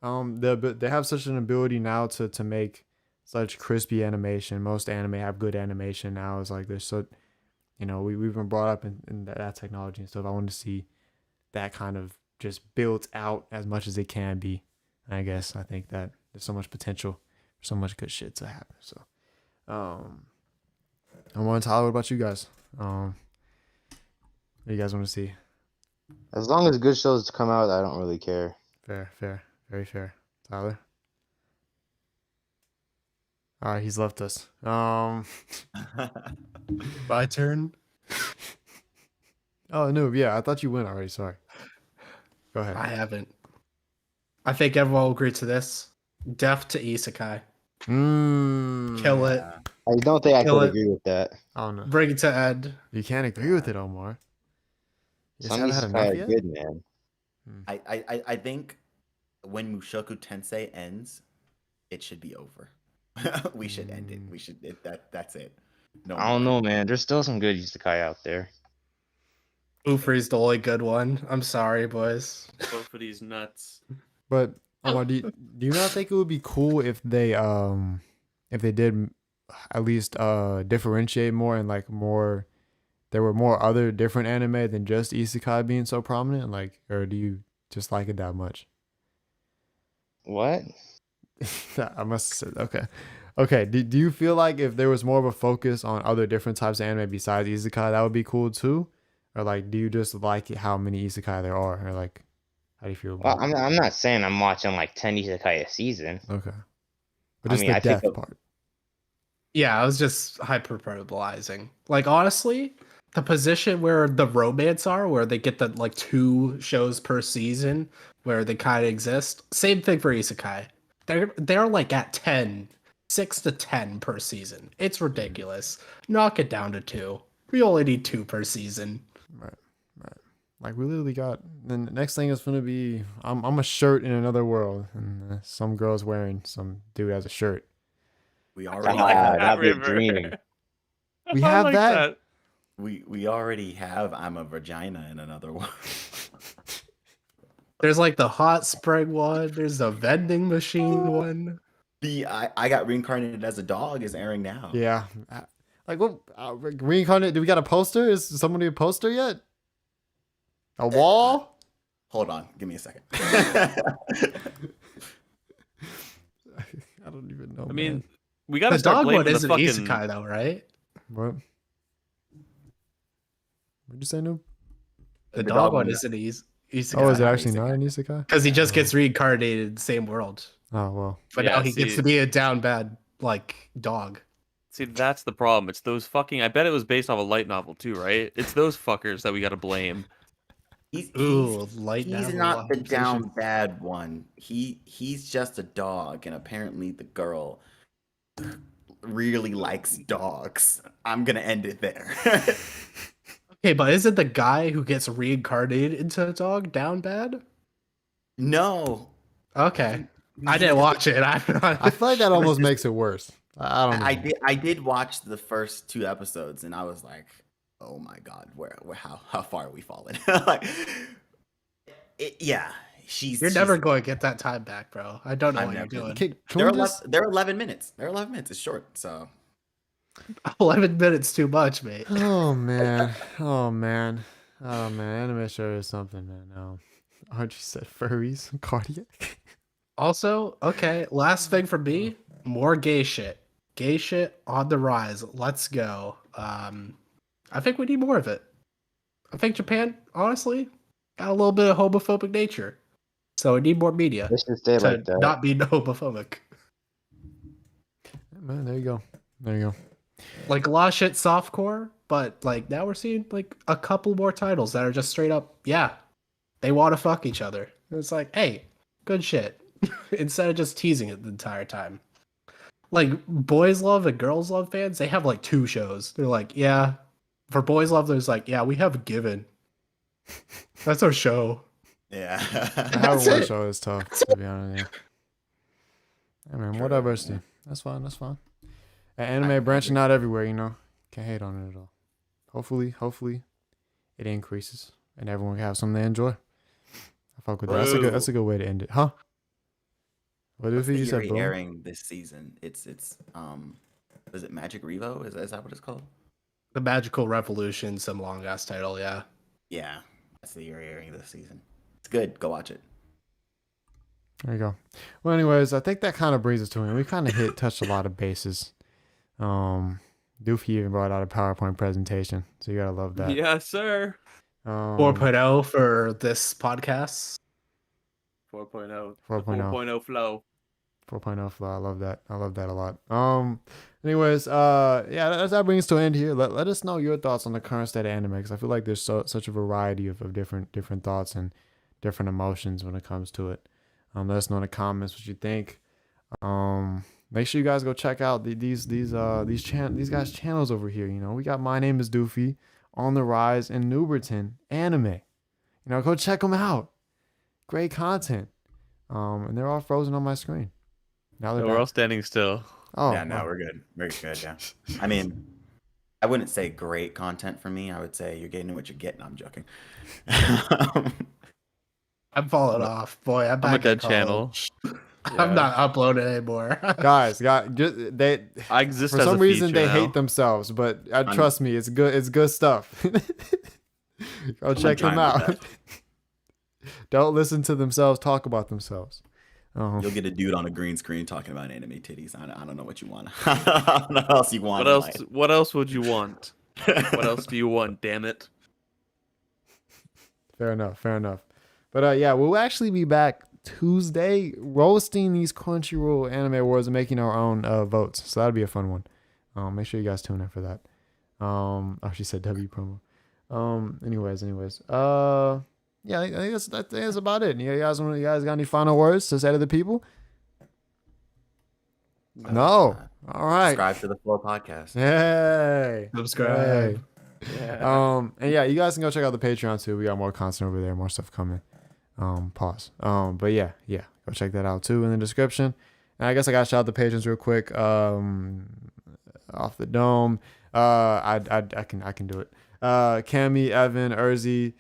A: They have such an ability now to make such crispy animation. Most anime have good animation now. It's like there's so, you know, we've been brought up in that technology and stuff. I want to see that kind of just built out as much as it can be. And I guess I think that there's so much potential for so much good shit to happen. So, I want to Tyler, what about you guys? What do you guys want to see?
G: As long as good shows come out, I don't really care.
A: Fair. Very fair. Tyler? All right, he's left us.
C: My turn.
A: Oh, no, yeah, I thought you went already. Sorry. Go ahead.
C: I haven't. I think everyone will agree to this. Death to Isekai. Kill it.
G: I don't think I
C: Kill
G: could
C: it.
G: agree with that.
A: I don't know.
C: Bring it to end.
A: You can't agree with it, Omar. You just
G: Some
A: haven't had
G: isekai
A: enough
G: are
A: yet?
G: good, man.
B: I think when Mushoku Tensei ends, it should be over. We should end it. That's it. No
G: I don't
B: more.
G: know, man. There's still some good isekai out there.
C: Ufri's the only good one. I'm sorry, boys.
D: Both of these nuts.
A: But Omar, do you not think it would be cool if they did at least differentiate more and like more, there were more other different anime than just isekai being so prominent? Like, or do you just like it that much?
G: What?
A: I must say, okay. Do you feel like if there was more of a focus on other different types of anime besides isekai, that would be cool too? Or like, do you just like how many isekai there are? Or like, how do you feel
G: Well,
A: about it?
G: I'm not saying I'm watching like 10 isekai a season.
A: Okay. But
G: I
A: just
G: mean,
A: the
G: I think
A: death
G: of-
A: part.
C: Yeah, I was just hyperbolizing. Like, honestly, the position where the romance are, where they get the like 2 shows per season, where they kind of exist. Same thing for isekai. They're like at 10, 6 to 10 per season. It's ridiculous. Knock it down to 2. We only need 2 per season.
A: Right. Like we literally got. Then the next thing is gonna be I'm a shirt in another world, and some girl's wearing some dude as a shirt.
B: We
D: I
B: already
D: like
B: have,
D: that
G: that'd be a
D: river.
G: dream.
A: We
D: I
A: have
D: like
A: that?
B: we already have I'm a vagina in another one.
C: There's like the hot spring one. There's the vending machine one.
B: I got reincarnated as a dog is airing now.
A: Yeah. Like what? Reincarnate? Do we got a poster? Is somebody a poster yet? A wall?
B: Hold on, give me a second.
A: I don't even know.
D: I mean,
A: man.
D: we gotta
C: The
D: start
C: dog
D: blaming
C: one
D: the
C: is an
D: fucking.
C: isekai though, right?
A: What? What'd you say, Noob?
C: The
B: The
C: dog
B: dog
C: one
B: one-
C: is an isekai.
A: Oh, is it
B: not
A: actually not
B: isekai.
A: an isekai?
C: Because he just gets reincarnated in the same world.
A: Oh well.
C: But
D: Yeah,
C: now he gets
D: see-
C: to be a down bad like dog.
D: See, that's the problem. It's those fucking. I bet it was based off a light novel too, right? It's those fuckers that we gotta blame.
C: Ooh, light
B: he's
C: novel
B: not the
C: adaptation.
B: down bad one. He's just a dog, and apparently the girl really likes dogs. I'm gonna end it there.
C: Okay, but isn't the guy who gets reincarnated into a dog down bad?
B: No,
C: Okay. I didn't watch it. I'm not.
A: I feel like that almost makes it worse. I don't know.
B: I did watch the first 2 episodes, and I was like, oh my god, where how far are we falling? Like, yeah,
C: You're never going to get that time back, bro. I don't know
B: I'm
C: what you're
B: never-
C: doing.
A: Can
B: They're
A: we just?
B: they're 11 minutes. They're 11 minutes. It's short, so
C: 11 minutes too much, mate.
A: Oh man. Oh man. Oh man. Anime sure is something, man. No. Aren't you said furries? Cardiac.
C: Also, okay, last thing for me, more gay shit. Gay shit on the rise. Let's go. I think we need more of it. I think Japan, honestly, got a little bit of homophobic nature. So we need more media
G: They should stay
C: to
G: like that.
C: not be homophobic.
A: Man, there you go. There you go.
C: Like a lot of shit softcore, but like now we're seeing like a couple more titles that are just straight up, yeah, they want to fuck each other. And it's like, hey, good shit. Instead of just teasing it the entire time. Like Boys Love and Girls Love fans, they have like 2 shows. They're like, yeah, for Boys Love, there's like, yeah, we have Given. That's our show.
B: yeah.
A: Having one show is tough, to be honest. Yeah. I mean, more diversity. That's fine. That's fine. And anime branching out everywhere, you know. Can't hate on it at all. Hopefully, it increases and everyone can have something they enjoy. I fuck with that. That's a good way to end it, huh? What
B: What's
A: if
B: the
A: you said
B: Yuri
A: boom?
B: airing this season? It's is it Magic Revo? Is that what it's called?
C: The Magical Revolution, some long ass title, yeah.
B: Yeah, that's the Yuri airing this season. It's good. Go watch it.
A: There you go. Well, anyways, I think that kind of brings us to it. We kind of touched a lot of bases. Doofy even brought out a PowerPoint presentation, so you gotta love that.
D: Yes, sir.
C: 4.0 for this podcast.
D: 4.0.
A: 4.0.
D: 4.0 flow.
A: 4.0 flow. I love that. I love that a lot. Anyways, yeah, that brings us to an end here. Let us know your thoughts on the current state of anime, because I feel like there's such a variety of different thoughts and different emotions when it comes to it. Let us know in the comments what you think. Make sure you guys go check out these guys' channels over here. You know, we got My Name is Doofy, On the Rise, and Nooberton Anime. You know, go check them out. Great content. And they're all frozen on my screen. Now they're
D: We're
A: back.
D: all standing still.
A: Oh,
B: Yeah, no,
A: wow.
B: we're good. Very good. Yeah. I mean, I wouldn't say great content for me. I would say you're getting what you're getting. I'm joking.
C: I'm falling off. Boy, I'm back
D: I'm a
C: in
D: dead channel.
C: college. I'm not uploading anymore.
A: guys, they
D: I exist
A: for
D: as
A: some
D: a
A: reason
D: feature
A: they
D: now.
A: hate themselves, but trust me, it's good. It's good stuff. Go check them
B: trying my
A: out. Don't listen to themselves talk about themselves.
B: You'll get a dude on a green screen talking about anime titties. I don't know what you want. I don't know what else you want.
D: What else? What else would you want? What else do you want? Damn it!
A: Fair enough. But yeah, we'll actually be back Tuesday roasting these Crunchyroll Anime Awards and making our own votes. So that'll be a fun one. Make sure you guys tune in for that. Oh, she said W promo. Anyways. Yeah, I think that's about it. You guys got any final words to say to the people? No. All right.
B: Subscribe to the Flow Podcast.
A: Hey.
C: Subscribe.
A: Yeah. And yeah, you guys can go check out the Patreon too. We got more content over there, more stuff coming. Pause. But yeah, go check that out too in the description. And I guess I got to shout out the patrons real quick. Off the dome. I can do it. Cammy, Evan, Urzi,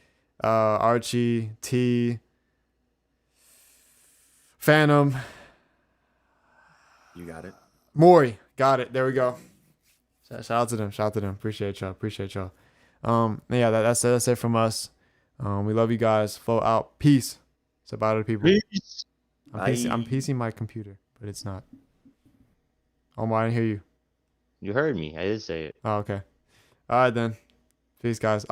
A: Archie, T, Phantom,
B: You got it.
A: Maury, got it. There we go. Shout out to them. Shout out to them. Appreciate y'all. Appreciate y'all. Yeah, that's it from us. We love you guys. Flow out. Peace. It's about it, people.
G: Peace.
A: I'm piecing my computer, but it's not. Omar, I didn't hear you.
G: You heard me. I did say it.
A: Oh, okay. All right then. Peace, guys.